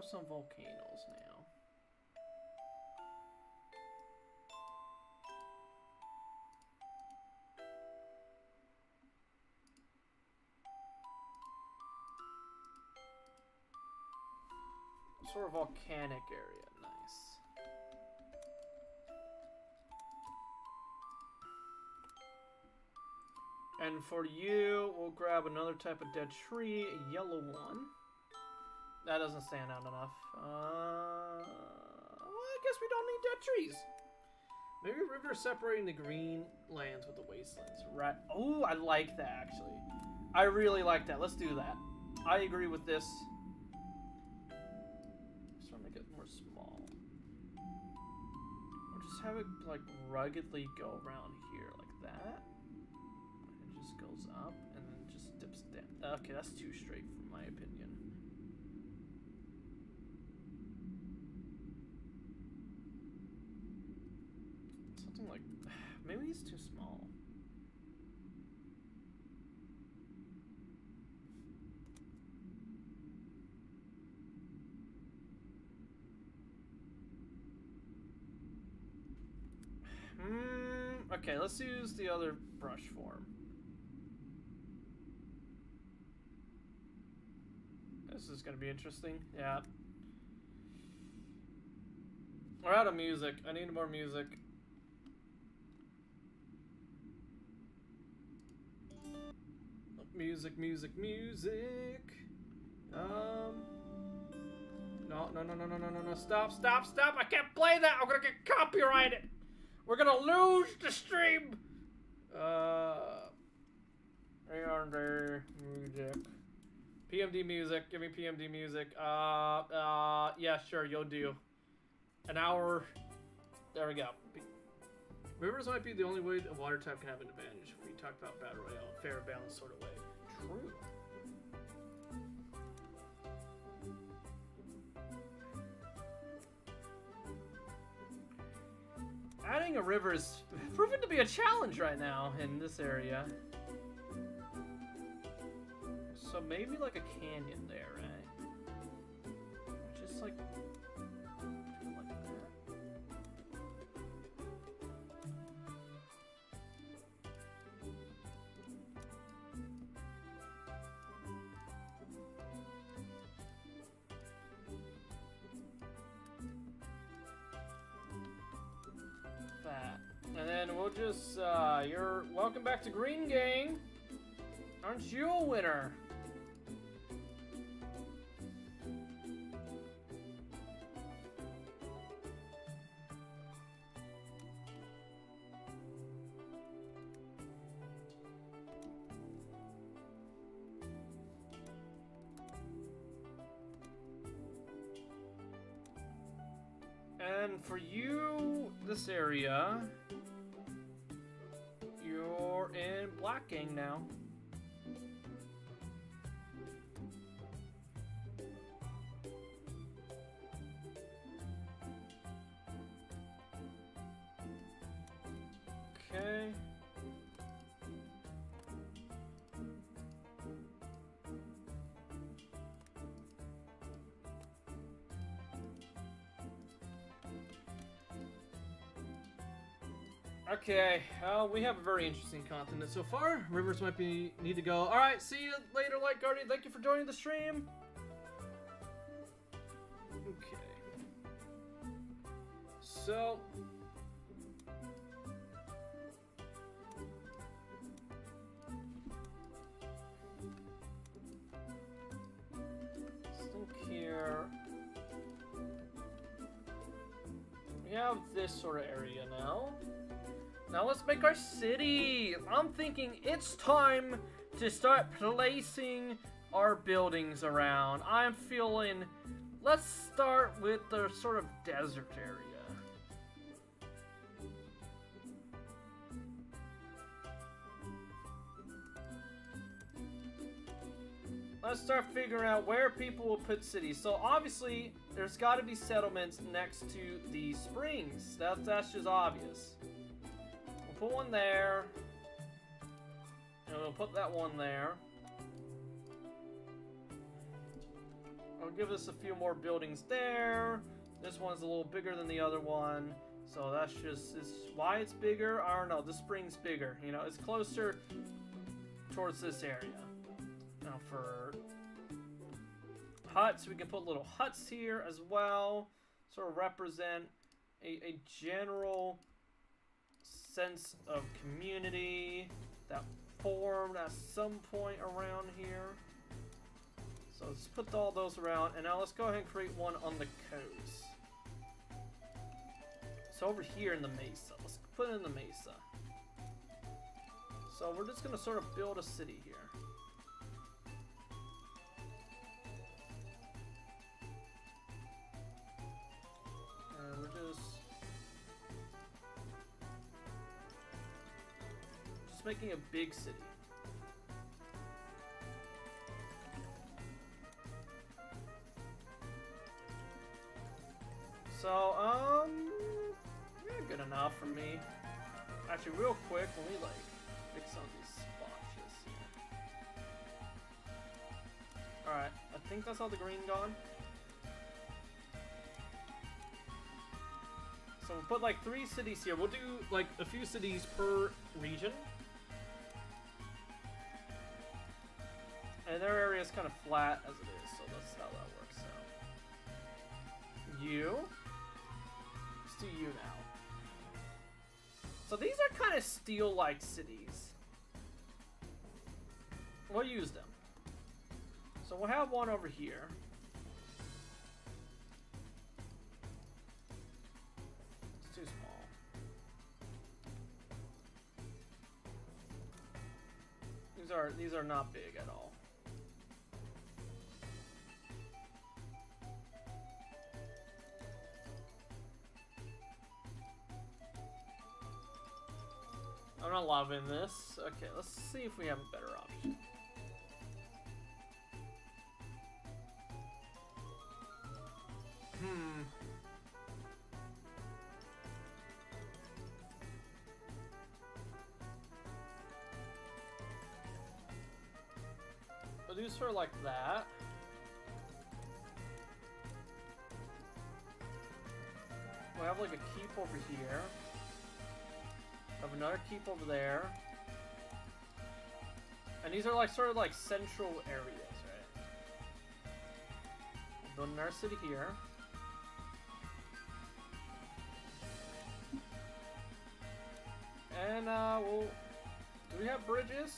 some volcanoes now. Sort of volcanic area, nice. And for you, we'll grab another type of dead tree, a yellow one. That doesn't stand out enough. Well, I guess we don't need dead trees. Maybe a river separating the green lands with the wastelands. Right. Oh, I like that, actually. I really like that. Let's do that. I agree with this. Just want to make it more small. Or just have it, like, ruggedly go around here like that. Goes up and then just dips down. Okay, that's too straight from my opinion. Something like, maybe it's too small. Okay, let's use the other brush form. This is gonna be interesting. Yeah. We're out of music. I need more music. Music, music, music. No, no, no, no, no, no, no, no. Stop, stop, stop. I can't play that. I'm gonna get copyrighted. We're gonna lose the stream. ARD music. PMD music. Give me PMD music. Yeah, sure, you'll do. An hour. There we go. Rivers might be the only way a water type can have an advantage if we talk about Battle Royale in a fair, balanced sort of way. True. Adding a river is proven to be a challenge right now in this area. So maybe like a canyon there, right? Just like that. And then we'll just, you're welcome back to Green Gang. Aren't you a winner? And for you, this area, you're in Black Gang now. Okay. Okay, we have a very interesting continent so far. Rivers might need to go. Alright, see you later, Light Guardian. Thank you for joining the stream. Okay. So... let's look here. We have this sort of area now. Now let's make our city. I'm thinking it's time to start placing our buildings around. I'm feeling, let's start with the sort of desert area. Let's start figuring out where people will put cities. So obviously, there's got to be settlements next to the springs. That's just obvious. Put one there, and we'll put that one there. I'll give us a few more buildings there. This one's a little bigger than the other one, so that's just why it's bigger. I don't know. The spring's bigger, you know. It's closer towards this area. Now for huts, we can put little huts here as well, sort of represent a general sense of community that formed at some point around here. So let's put all those around, and now let's go ahead and create one on the coast. So over here in the mesa, let's put it in the mesa. So we're just gonna sort of build a city here. And we're just making a big city. So, yeah, good enough for me. Actually, real quick, let me like fix on these spots just here. Alright, I think that's all the green gone. So we'll put like 3 cities here. We'll do like a few cities per region. And their area is kind of flat as it is, so that's how that works out. You. Let's do you now. So these are kind of steel-like cities. We'll use them. So we'll have one over here. It's too small. These are not big at all. I'm not loving this. Okay, let's see if we have a better option. We'll do sort of like that. We'll have like a keep over here. Have another keep over there. And these are like sort of like central areas, right? We'll build another city here. And we'll... Do we have bridges?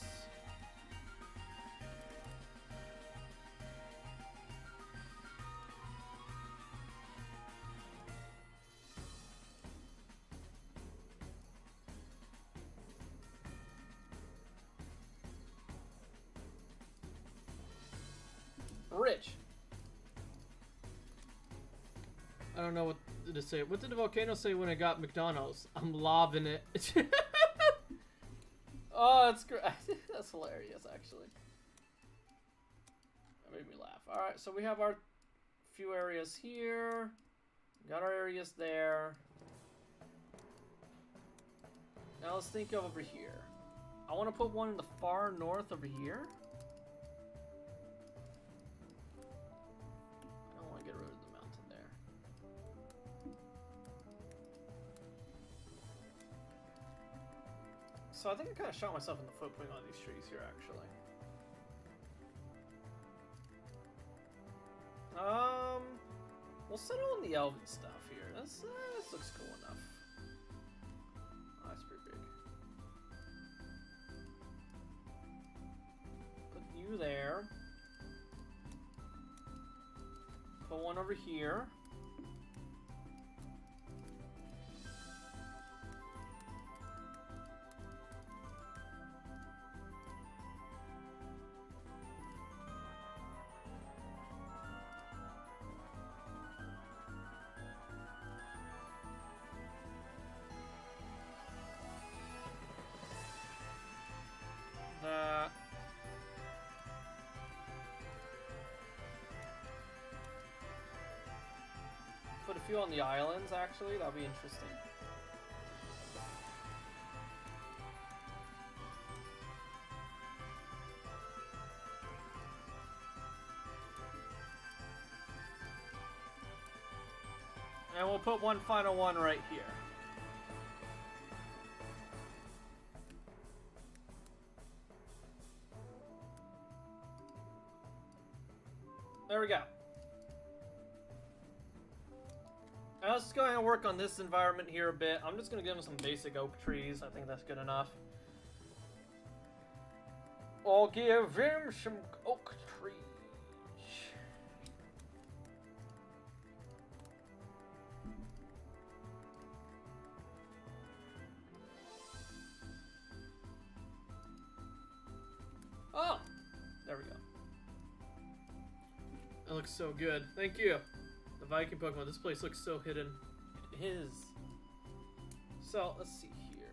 Rich. I don't know what to say. What did the volcano say when it got McDonald's? I'm loving it. Oh, that's great. That's hilarious, actually. That made me laugh. Alright, so we have our few areas here. Got our areas there. Now let's think of over here. I want to put one in the far north over here. Get rid of the mountain there. So I think I kind of shot myself in the foot putting on these trees here, actually. We'll settle on the elven stuff here. This looks cool enough. Oh, that's pretty big. Put you there. Put one over here. That. Put a few on the islands, actually. That'll be interesting. And we'll put one final one right here. There we go. Now let's go ahead and work on this environment here a bit. I'm just going to give him some basic oak trees. I think that's good enough. I'll give him some oak trees. Oh! There we go. That looks so good. Thank you. The Viking Pokemon. This place looks so hidden. It is. So, let's see here.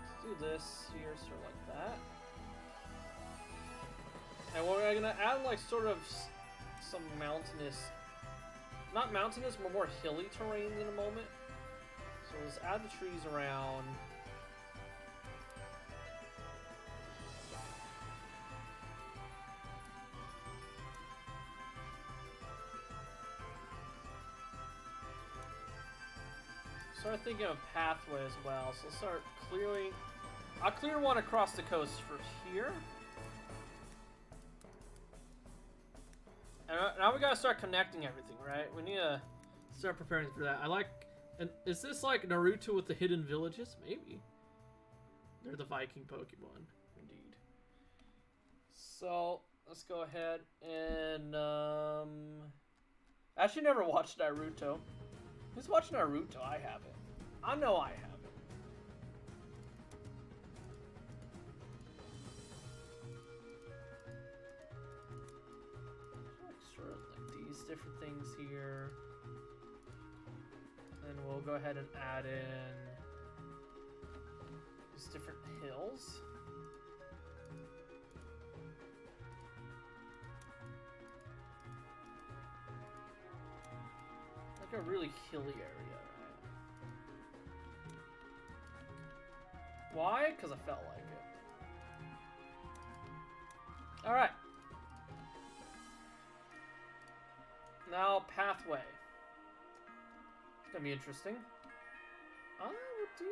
Let's do this here, sort of like that. And we're gonna add like sort of some mountainous, not mountainous, but more hilly terrain in a moment. So let's add the trees around. Start thinking of pathway as well. So let's start clearing. I'll clear one across the coast for here. Now we gotta start connecting everything, right? We need to start preparing for that. I like... And is this like Naruto with the hidden villages? Maybe. They're the Viking Pokemon. Indeed. So, let's go ahead and, I actually never watched Naruto. Who's watched Naruto? I haven't. I know I haven't. Sort of like these different things here. And we'll go ahead and add in these different hills. Like a really hilly area, right? Why? Because I felt like it. Alright. Now, pathway. It's gonna be interesting. I would do...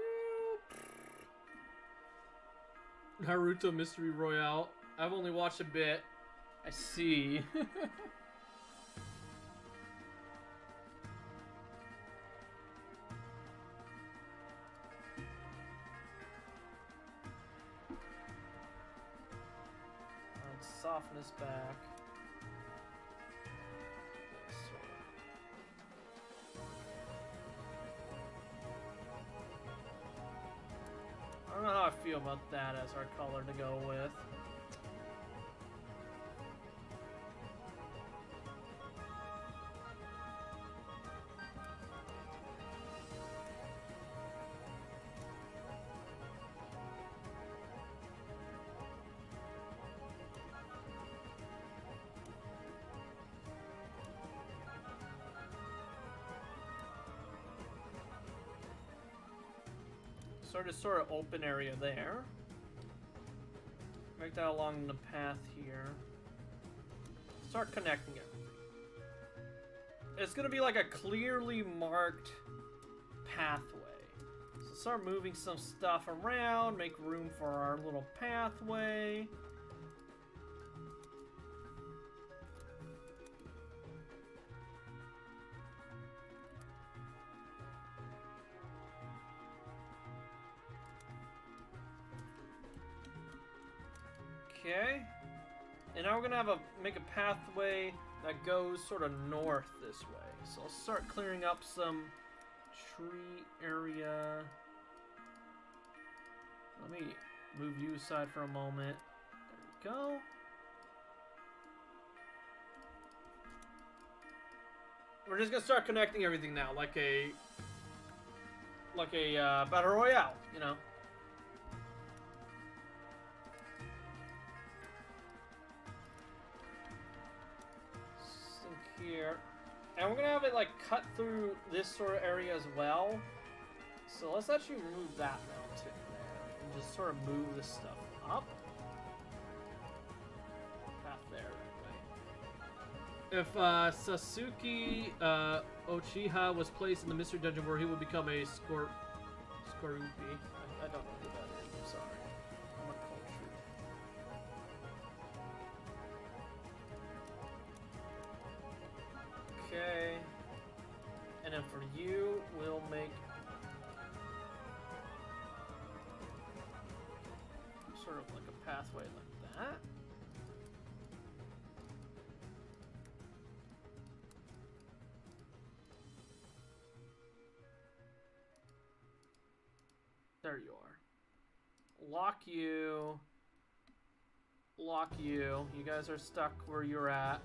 Naruto Mystery Royale. I've only watched a bit. I see. Soften this back. I don't know how I feel about that as our color to go with. Sort of open area there. Make that along the path here. Start connecting everything. It's gonna be like a clearly marked pathway. So start moving some stuff around, make room for our little pathway. Okay, and now we're gonna have make a pathway that goes sort of north this way. So I'll start clearing up some tree area. Let me move you aside for a moment. There we go. We're just gonna start connecting everything now, like a battle royale, you know. Here, and we're gonna have it like cut through this sort of area as well. So let's actually remove that mountain there and just sort of move this stuff up. Path there, anyway. If Sasuke Uchiha was placed in the mystery dungeon where he would become a Skorupi. I don't know who that is. I'm sorry. I'm uncultured. Okay, and then for you, we'll make sort of like a pathway like that. There you are. Lock you. Lock you. You guys are stuck where you're at.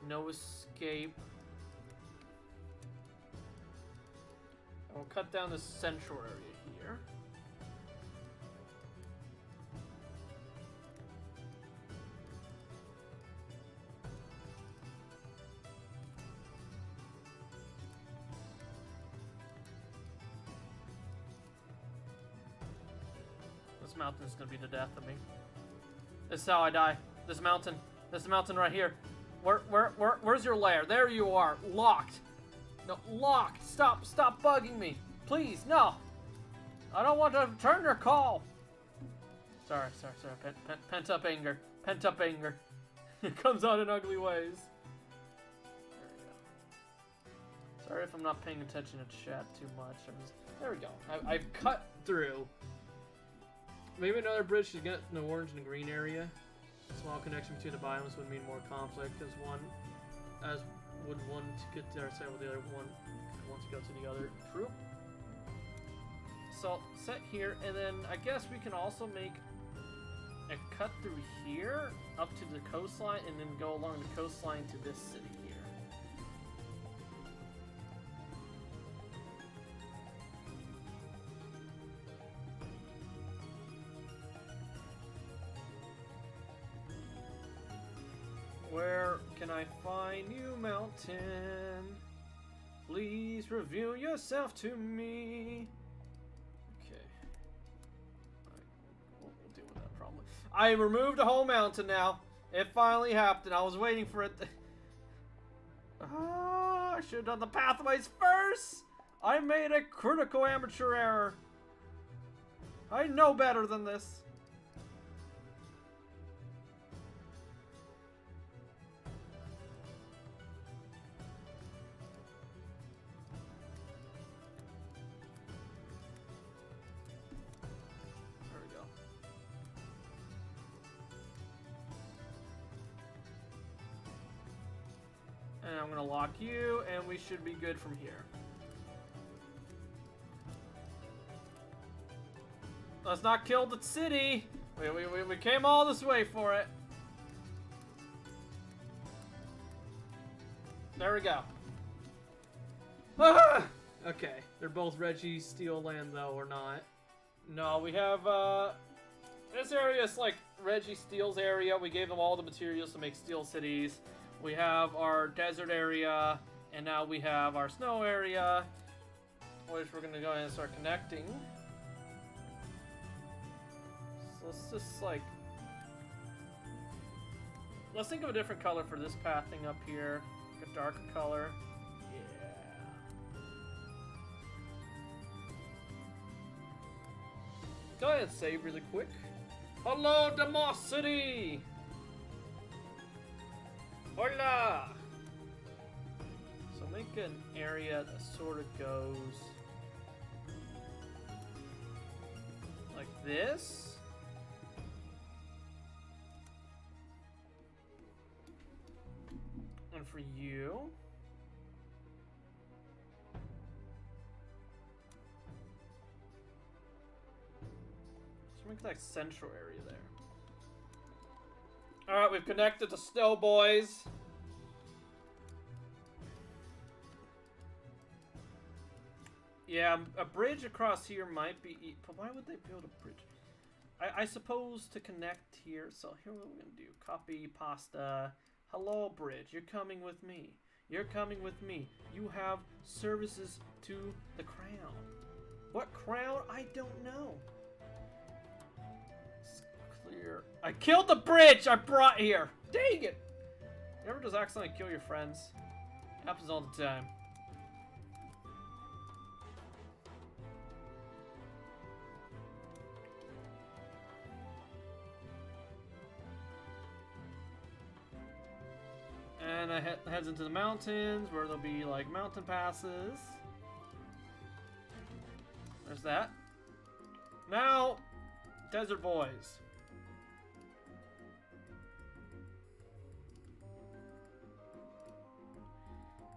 No escape. And we'll cut down the central area here. This mountain's gonna be the death of me. This is how I die. This mountain right here. Where's your lair? There you are. Locked. No, locked. Stop bugging me. Please, no. I don't want to return your call. Sorry. Pent up anger. It comes out in ugly ways. Sorry if I'm not paying attention to chat too much. There we go. I've cut through. Maybe another bridge should get an orange and a green area. A small connection between the biomes would mean more conflict, as would one to get to our side with the other one want to go to the other. True. So set here, and then I guess we can also make a cut through here up to the coastline, and then go along the coastline to this city here. Where can I find you, mountain? Please reveal yourself to me. Okay. Alright, we'll deal with that problem. I removed a whole mountain now. It finally happened. I was waiting for it. I should have done the pathways first. I made a critical amateur error. I know better than this. And I'm gonna lock you, and we should be good from here. Let's not kill the city. We came all this way for it. There we go. Ah! Okay, they're both Reggie Steel land though, or not? No, we have this area is like Reggie Steel's area. We gave them all the materials to make steel cities. We have our desert area, and now we have our snow area, which we're going to go ahead and start connecting. So let's just like... Let's think of a different color for this pathing up here. A darker color. Yeah. Go ahead and save really quick. Hello, Demos City! Hola! So make an area that sort of goes like this. And for you, so make that central area there. Alright, we've connected to Snow Boys. Yeah, a bridge across here might be... But why would they build a bridge? I suppose to connect here. So here what we're going to do. Copy, pasta. Hello, bridge. You're coming with me. You're coming with me. You have services to the crown. What crown? I don't know. Clear. I killed the bridge I brought here. Dang it. You ever just accidentally kill your friends? Happens all the time. And I heads into the mountains where there'll be like mountain passes. There's that. Now, Desert Boys.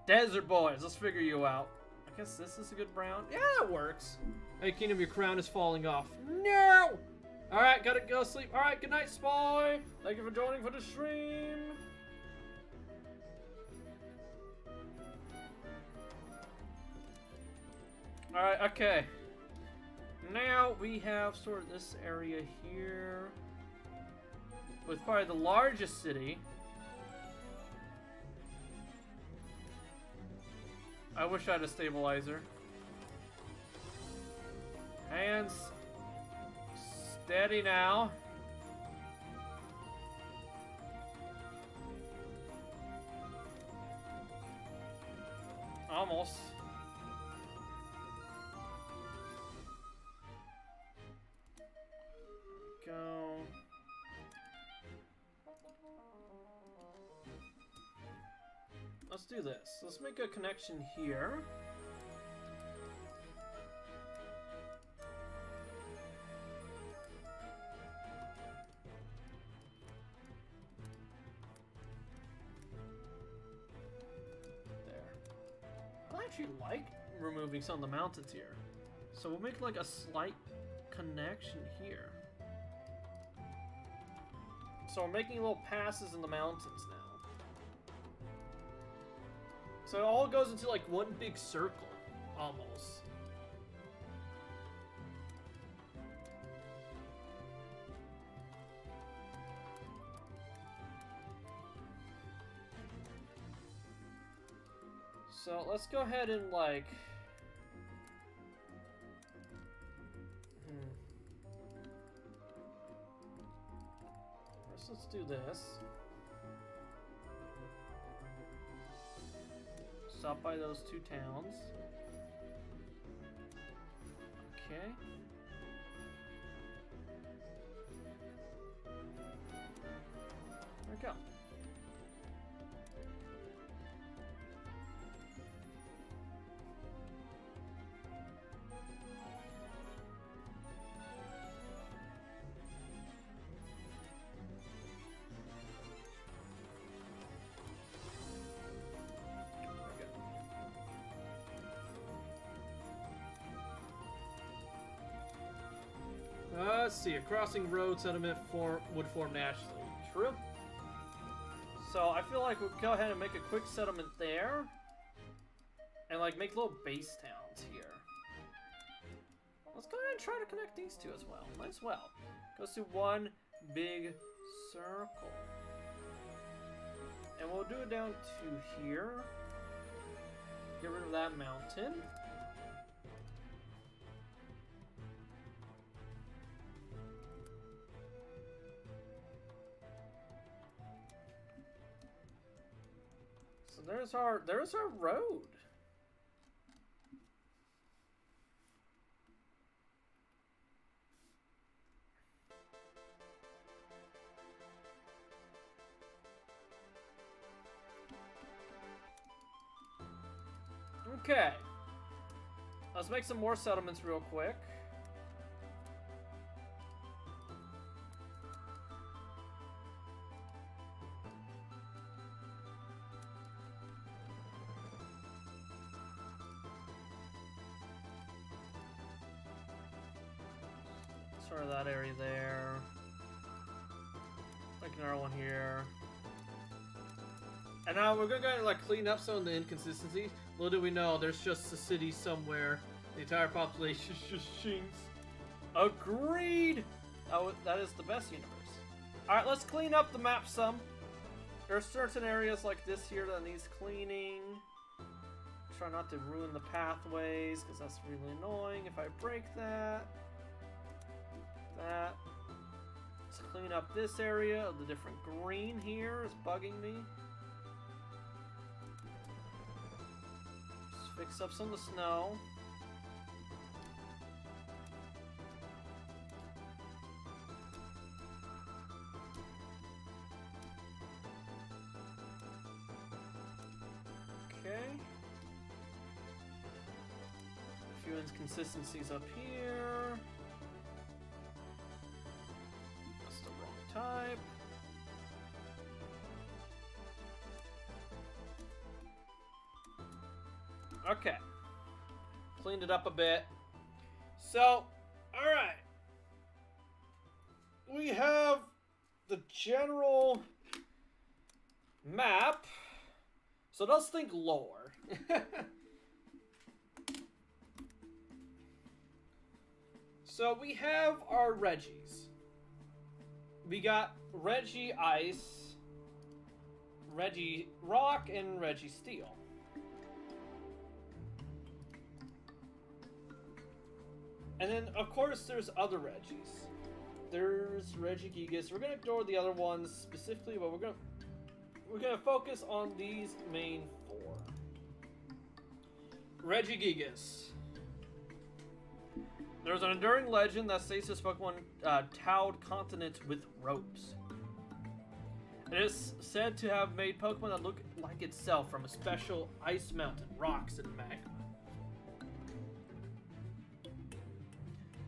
Desert Boys, let's figure you out. I guess this is a good brown. Yeah, that works. Hey, Kingdom, your crown is falling off. No! Alright, gotta go sleep. Alright, good night, Spoy. Thank you for joining for the stream. Alright, okay. Now we have sort of this area here with probably the largest city. I wish I had a stabilizer. Hands steady now. Almost. Go. let's do this. Let's make a connection here. I actually like removing some of the mountains here. So we'll make like a slight connection here. So we're making little passes in the mountains now. So it all goes into like one big circle, almost. So let's go ahead and like... First, let's do this. Stop by those two towns. Okay. There we go. Let's see. A crossing road settlement would form naturally. True. So I feel like we'll go ahead and make a quick settlement there. And like make little base towns here. Let's go ahead and try to connect these two as well. Might as well. Goes through one big circle. And we'll do it down to here. Get rid of that mountain. So there's our road. Okay. Let's make some more settlements real quick. Sort of that area there. Make another one here. And now we're gonna like clean up some of the inconsistencies. Little do we know, there's just a city somewhere. The entire population just shinks. Agreed! That is the best universe. Alright, let's clean up the map some. There are certain areas like this here that needs cleaning. Try not to ruin the pathways, because that's really annoying if I break that. Let's clean up this area of the different green here is bugging me. Just fix up some of the snow. Okay. A few inconsistencies up here. That's the wrong type. Okay. Cleaned it up a bit. So, alright. We have the general map. So let's think lore. So we have our Reggies. We got Reggie Ice, Reggie Rock, and Reggie Steel. And then, of course, there's other Reggies. There's Regigigas. We're gonna ignore the other ones specifically, but we're gonna focus on these main four. Regigigas. There's an enduring legend that states this Pokemon towed continents with ropes. It is said to have made Pokemon that look like itself from a special ice mountain, rocks, and magma.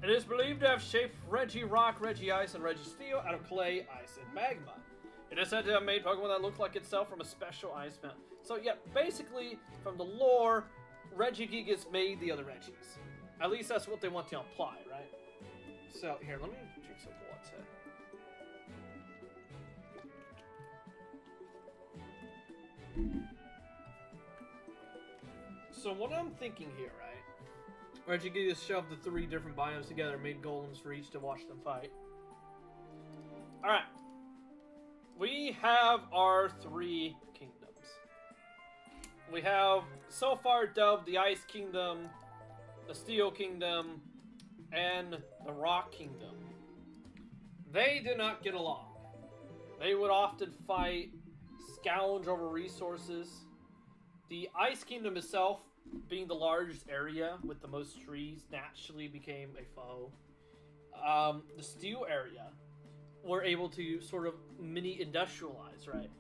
It is believed to have shaped Regirock, Regice, and Registeel out of clay, ice, and magma. It is said to have made Pokemon that look like itself from a special ice mountain. So yeah, basically, from the lore, Regigigas made the other Regis. At least that's what they want to imply, right? So, here, let me drink some water. So what I'm thinking here, right? Regigigas shoved the 3 different biomes together and made golems for each to watch them fight. Alright. We have our 3 kingdoms. We have, so far, dubbed the Ice Kingdom, the Steel Kingdom, and the Rock Kingdom. They did not get along. They would often fight, scavenge over resources. The Ice Kingdom itself, being the largest area with the most trees, naturally became a foe. The Steel area were able to sort of mini-industrialize, right?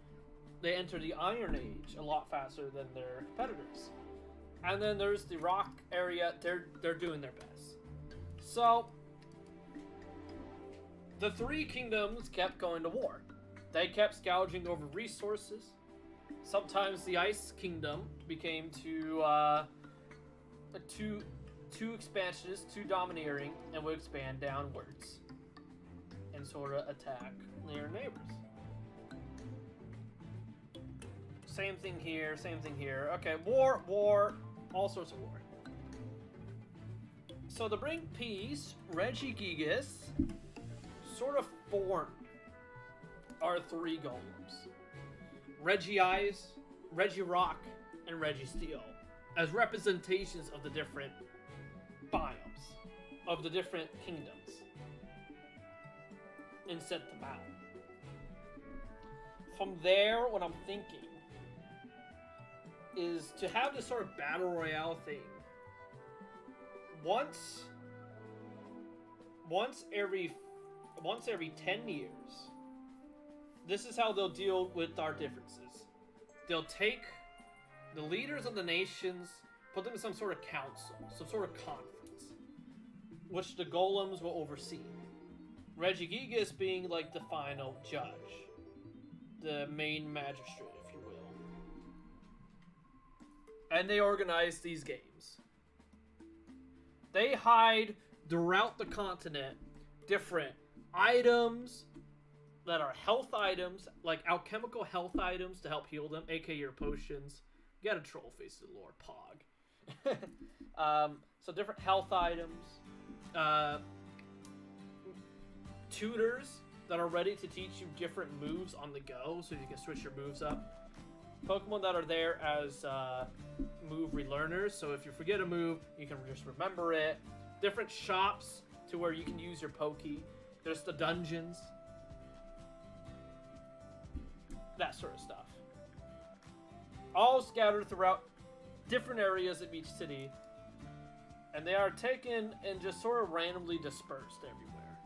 They entered the Iron Age a lot faster than their competitors. And then there's the Rock area, they're doing their best. So, the 3 kingdoms kept going to war. They kept scavenging over resources. Sometimes the Ice Kingdom became too expansionist, too domineering, and would expand downwards and sort of attack their neighbors. Same thing here, same thing here. Okay, war, all sorts of war. So to bring peace, Regigigas sort of formed our 3 golems. Regice, Regirock, and Registeel as representations of the different biomes, of the different kingdoms, and set them out. From there, what I'm thinking is to have this sort of battle royale thing. Once every 10 years, this is how they'll deal with our differences. They'll take the leaders of the nations, put them in some sort of council, some sort of conference, which the golems will oversee. Regigigas being like the final judge, the main magistrate, if you will. And they organize these games. They hide throughout the continent different items that are health items, like alchemical health items to help heal them, aka your potions. You got a troll face of the Lord Pog. So different health items. Tutors that are ready to teach you different moves on the go, so you can switch your moves up. Pokemon that are there as move relearners, so if you forget a move, you can just remember it. Different shops to where you can use your Poké. There's the dungeons. That sort of stuff. All scattered throughout different areas of each city. And they are taken and just sort of randomly dispersed everywhere.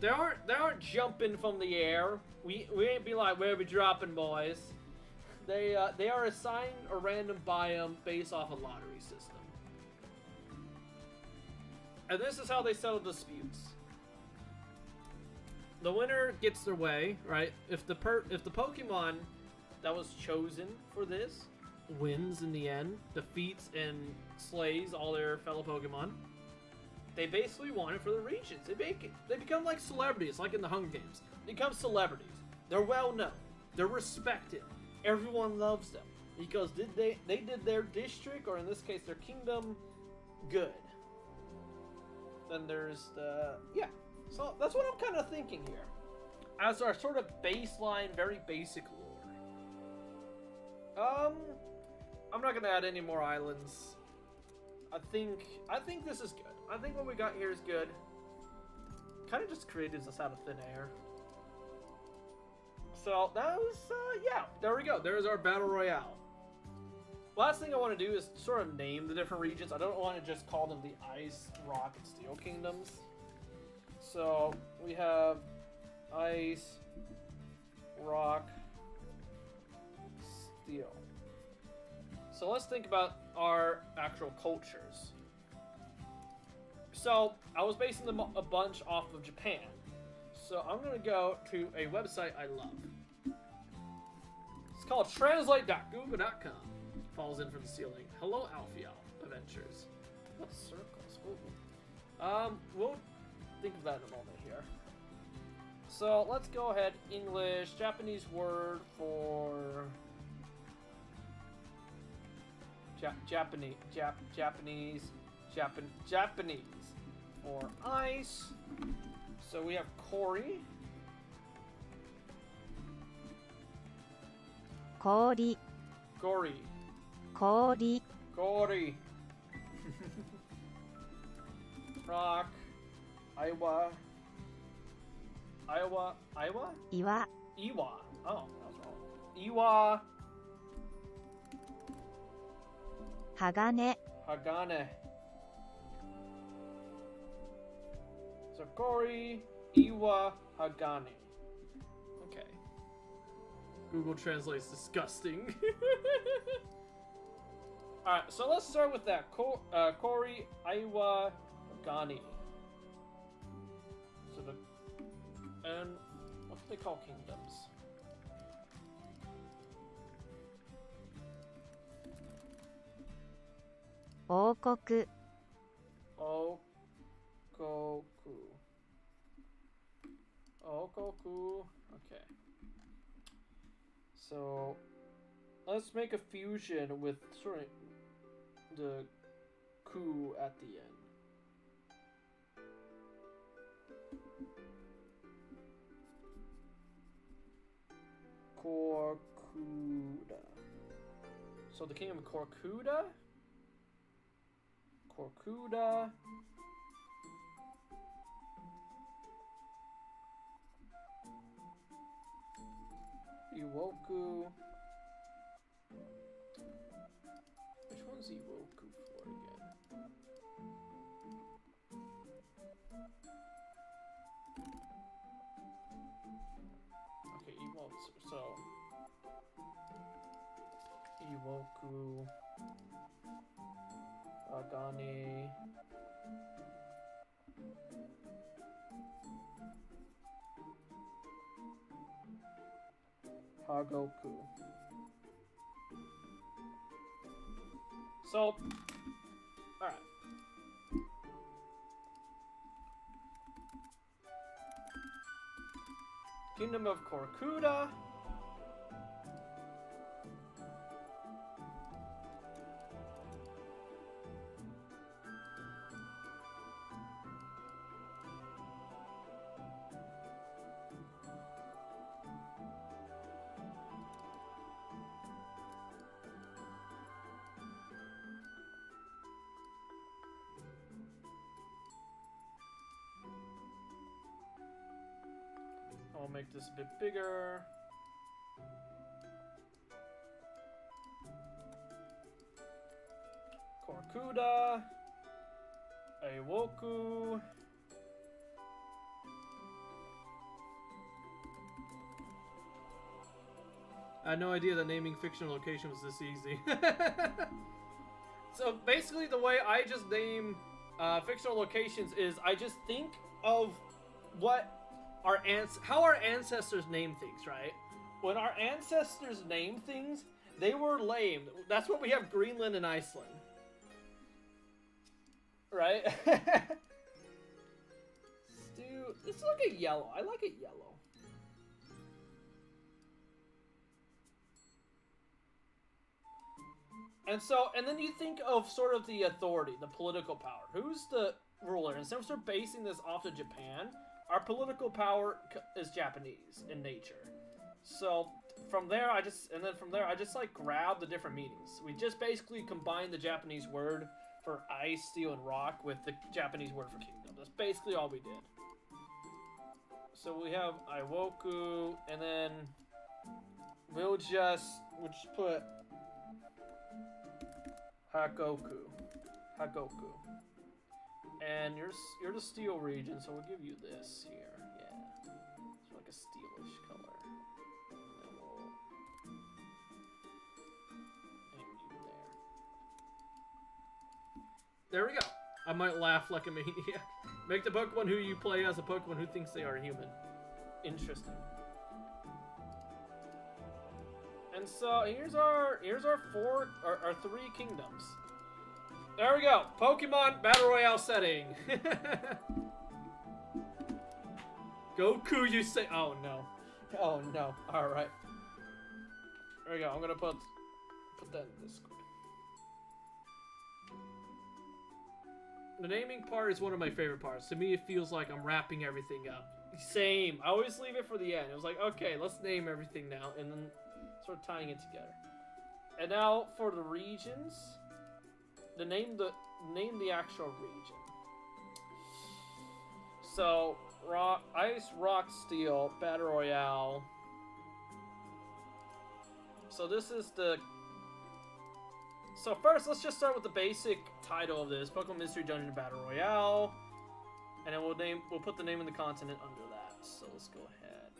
They aren't jumping from the air. We ain't be like, where we dropping, boys? They are assigned a random biome based off a lottery system. And this is how they settle disputes. The winner gets their way, right? If the Pokemon that was chosen for this wins in the end, defeats and slays all their fellow Pokemon, they basically won it for the regions. They become like celebrities, like in the Hunger Games. They become celebrities. They're well known. They're respected. Everyone loves them because they did their district, or in this case their kingdom, good. Then there's the so that's what I'm kind of thinking here as our sort of baseline, very basic lore. I'm not gonna add any more islands. I think this is good. I think what we got here is good. Kind of just created this out of thin air. So that was there we go. There's our battle royale. Last thing I want to do is sort of name the different regions. I don't want to just call them the Ice, Rock, and Steel Kingdoms. So we have Ice, rock, steel. So let's think about our actual cultures. So I was basing them a bunch off of Japan. So I'm gonna go to a website I love. It's called translate.google.com. Falls in from the ceiling. Hello, Alfie Alf Adventures. What circles? Ooh. We'll think of that in a moment here. So let's go ahead. English, Japanese word for Japanese for ice. So we have Cory. 氷 Gory. 氷 Gory. Rock. Iowa. Iowa. Iowa? 岩 Iwa. Oh, that was wrong. Iwa. 鋼 Hagane. So Gory, Iwa, Hagane. Okay. Google Translate's disgusting. Alright, so let's start with that. Cory, Iwa, Hagane. So and what do they call kingdoms? Okoku Okoku. Okay. So let's make a fusion with sort of the ku at the end. Korkuda. So the kingdom of Korkuda. Korkuda. Iwoku. Which one's Iwoku for again? Okay, Iwoku. So Iwoku. Agane. Hagoku. So, alright. Kingdom of Korkuda. I'll make this a bit bigger. Korkuda. Aiwoku. I had no idea that naming fictional location was this easy. So basically the way I just name fictional locations is I just think of what how our ancestors name things, right? When our ancestors name things, they were lame. That's why we have Greenland and Iceland. Right? Dude, it's like a yellow. I like it yellow. And then you think of sort of the authority, the political power. Who's the ruler? And since we're basing this off of Japan, our political power is Japanese in nature. So from there, I just like grab the different meanings. We just basically combine the Japanese word for ice, steel, and rock with the Japanese word for kingdom. That's basically all we did. So we have Iwoku, and then we'll just put Hagoku. And you're the steel region, so we'll give you this here. Yeah. It's like a steelish color. There we go. I might laugh like a maniac. Make the Pokemon who you play as a Pokemon who thinks they are human. Interesting. And so here's our three kingdoms. There we go. Pokemon Battle Royale setting. Goku, you say? Oh no. Oh no. All right. There we go. I'm gonna put that in this. The naming part is one of my favorite parts. To me, it feels like I'm wrapping everything up. Same. I always leave it for the end. It was like, okay, let's name everything now, and then sort of tying it together. And now for the regions, name the actual region. So Ice, Rock, Steel, Battle Royale. So this is the. So first, let's just start with the basic title of this: Pokemon Mystery Dungeon Battle Royale, and then we'll put the name of the continent under that. So let's go ahead.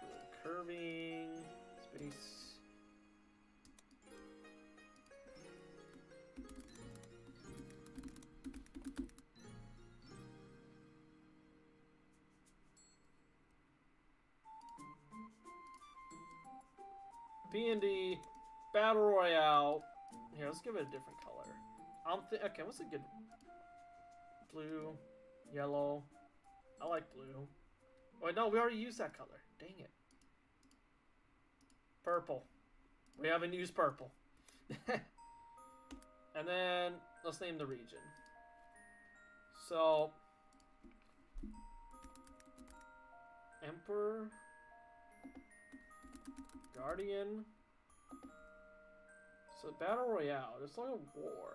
Go curving space. PMD Battle Royale. Here, let's give it a different color. Okay, what's a good? Blue, yellow. I like blue. Wait, no, we already used that color. Dang it. Purple. We haven't used purple. And then let's name the region. So, Emperor, Guardian. So Battle Royale, it's like a war.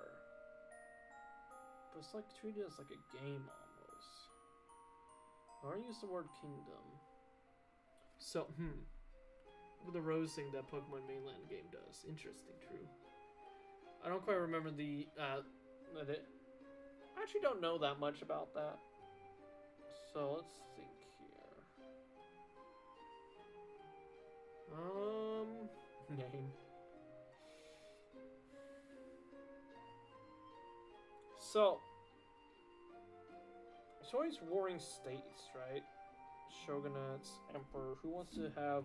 But it's like treated as like a game almost. I already used the word kingdom. So, with the rose thing that Pokemon Mainland game does. Interesting, true. I don't quite remember I actually don't know that much about that. So let's think here. Name. So, it's always warring states, right? Shogunates, Emperor. Who wants to have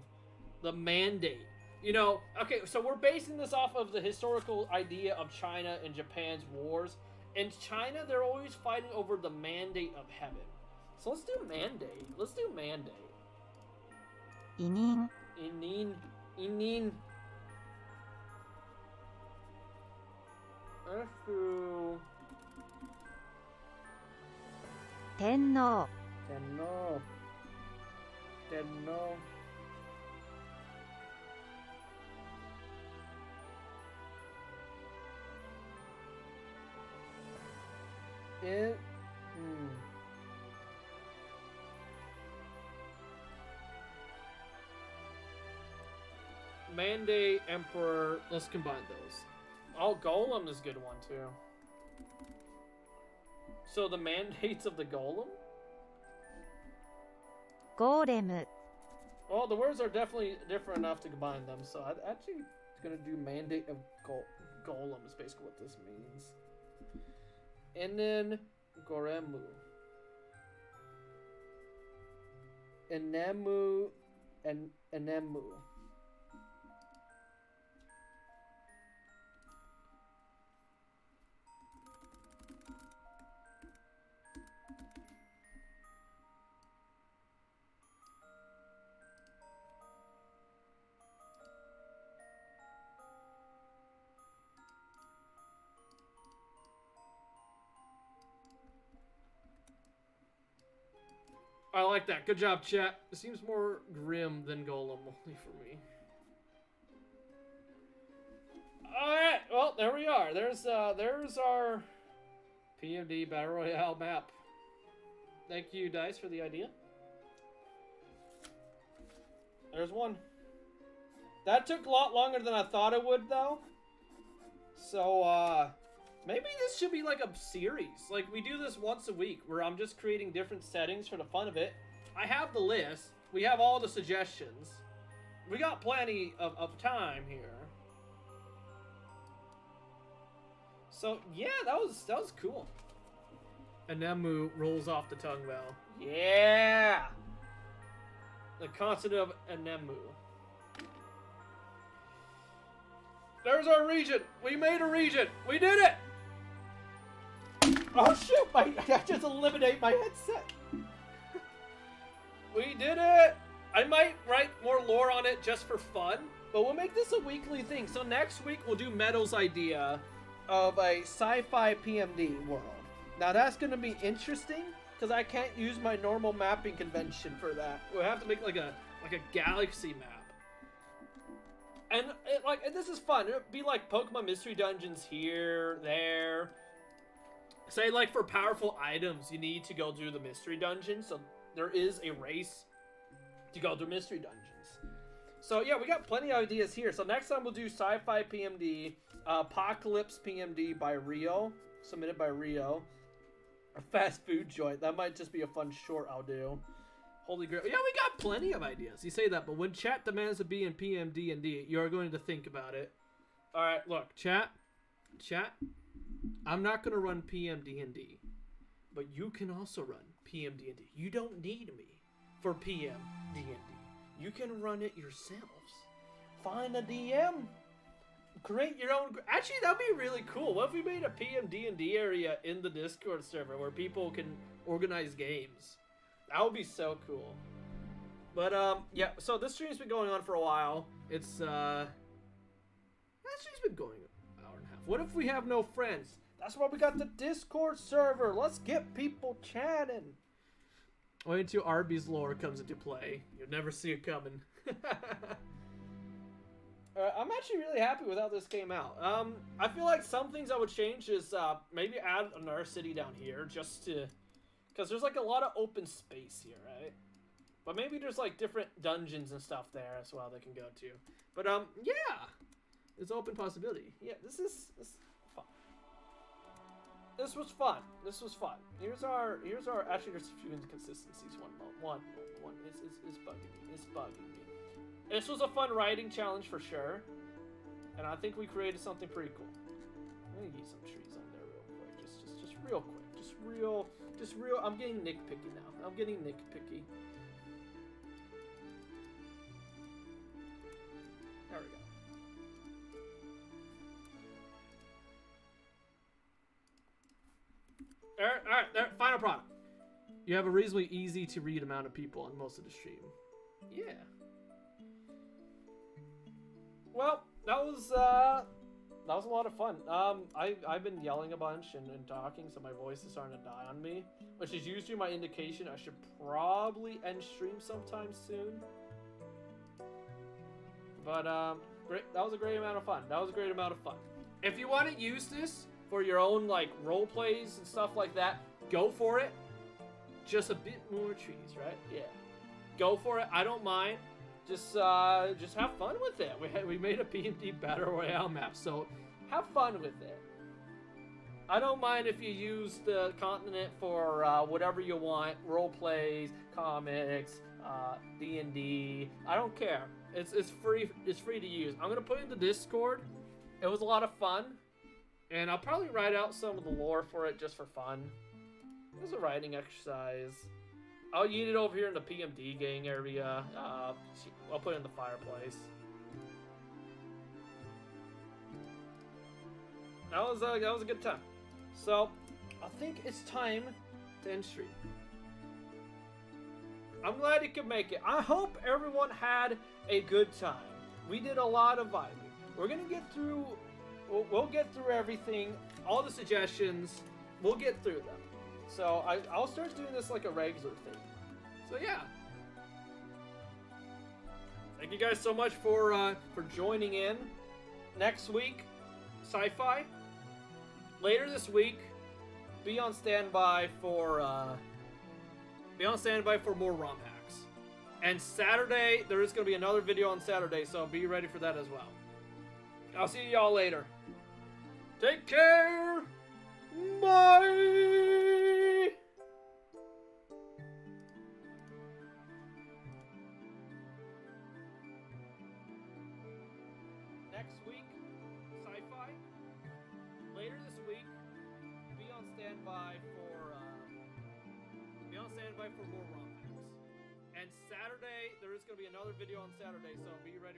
the mandate? You know, okay, so we're basing this off of the historical idea of China and Japan's wars. In China, they're always fighting over the mandate of heaven. So let's do mandate. Let's do mandate. Inin, Inin. Let's do... Tenno, Tenno. Mandate, Emperor. Let's combine those. Oh, Golem is a good one too. So the mandates of the Golem? Golem, Well, the words are definitely different enough to combine them, so I'm actually gonna do mandate of Golem is basically what this means. And then Goremu. Enemu and Enemu. I like that. Good job, chat. It seems more grim than Golem, only for me. Alright, well, there we are. There's our PMD Battle Royale map. Thank you, Dice, for the idea. There's one. That took a lot longer than I thought it would, though. So, maybe this should be like a series. Like, we do this once a week where I'm just creating different settings for the fun of it. I have the list. We have all the suggestions. We got plenty of time here. So yeah, that was cool. Anemu rolls off the tongue, Val. Yeah. The continent of Anemu. There's our region. We made a region. We did it. Oh shoot! I just eliminate my headset. We did it. I might write more lore on it just for fun, but we'll make this a weekly thing. So next week we'll do Metal's idea of a sci-fi PMD world. Now that's gonna be interesting because I can't use my normal mapping convention for that. We'll have to make like a galaxy map. And this is fun. It'll be like Pokemon Mystery Dungeons here, there. Say like for powerful items, you need to go do the Mystery Dungeon. So there is a race to go through Mystery Dungeons. So yeah, we got plenty of ideas here. So next time we'll do Sci-fi PMD, Apocalypse PMD by Rio, submitted by Rio. A fast food joint. That might just be a fun short I'll do. Holy Grail. Yeah, we got plenty of ideas. You say that, but when chat demands to be in PMD&D, you are going to think about it. All right, look, chat. I'm not going to run PMD&D, but you can also run PMD&D. You don't need me for PMD&D. You can run it yourselves. Find a DM. Create your own. Actually, that'd be really cool. What if we made a PMD&D area in the Discord server where people can organize games? That would be so cool. But yeah. So this stream's been going on for a while. It's that stream's been going an hour and a half. What if we have no friends? That's why we got the Discord server. Let's get people chatting. Wait until Arby's lore comes into play. You'll never see it coming. I'm actually really happy with how this came out. I feel like some things I would change is maybe add another city down here just to... Because there's like a lot of open space here, right? But maybe there's like different dungeons and stuff there as well they can go to. But yeah! It's an open possibility. Yeah, this is fun. This was fun. This was fun. Here's our actually there's a few inconsistencies. One is bugging me. It's bugging me. This was a fun writing challenge for sure. And I think we created something pretty cool. I'm gonna get some trees on there real quick. Just real quick. Just real I'm getting nitpicky now. I'm getting nitpicky. There we go. Alright, there, final product. You have a reasonably easy to read amount of people on most of the stream. Yeah. Well, that was a lot of fun. I've been yelling a bunch and talking, so my voice is starting to die on me, which is usually my indication I should probably end stream sometime soon. But great, that was a great amount of fun. If you want to use this for your own like role plays and stuff like that, go for it. Just a bit more trees, right? Yeah. Go for it. I don't mind. Just have fun with it. We made a PMD Battle Royale map, so have fun with it. I don't mind if you use the continent for whatever you want, role plays, comics, D&D. I don't care. It's free. It's free to use. I'm gonna put it in the Discord. It was a lot of fun, and I'll probably write out some of the lore for it just for fun. It was a writing exercise. I'll eat it over here in the PMD gang area. I'll put it in the fireplace. That was a good time. So, I think it's time to end stream. I'm glad you could make it. I hope everyone had a good time. We did a lot of vibing. We're gonna get through. We'll get through everything. All the suggestions. We'll get through them. So I'll start doing this like a regular thing. So yeah. Thank you guys so much for joining in. Next week, Sci-Fi. Later this week, be on standby for more ROM hacks. And Saturday, there is going to be another video on Saturday, so be ready for that as well. I'll see y'all later. Take care. Bye. Next week, Sci-Fi. Later this week. standby for more ROM packs. And Saturday, there is going to be another video on Saturday, so be ready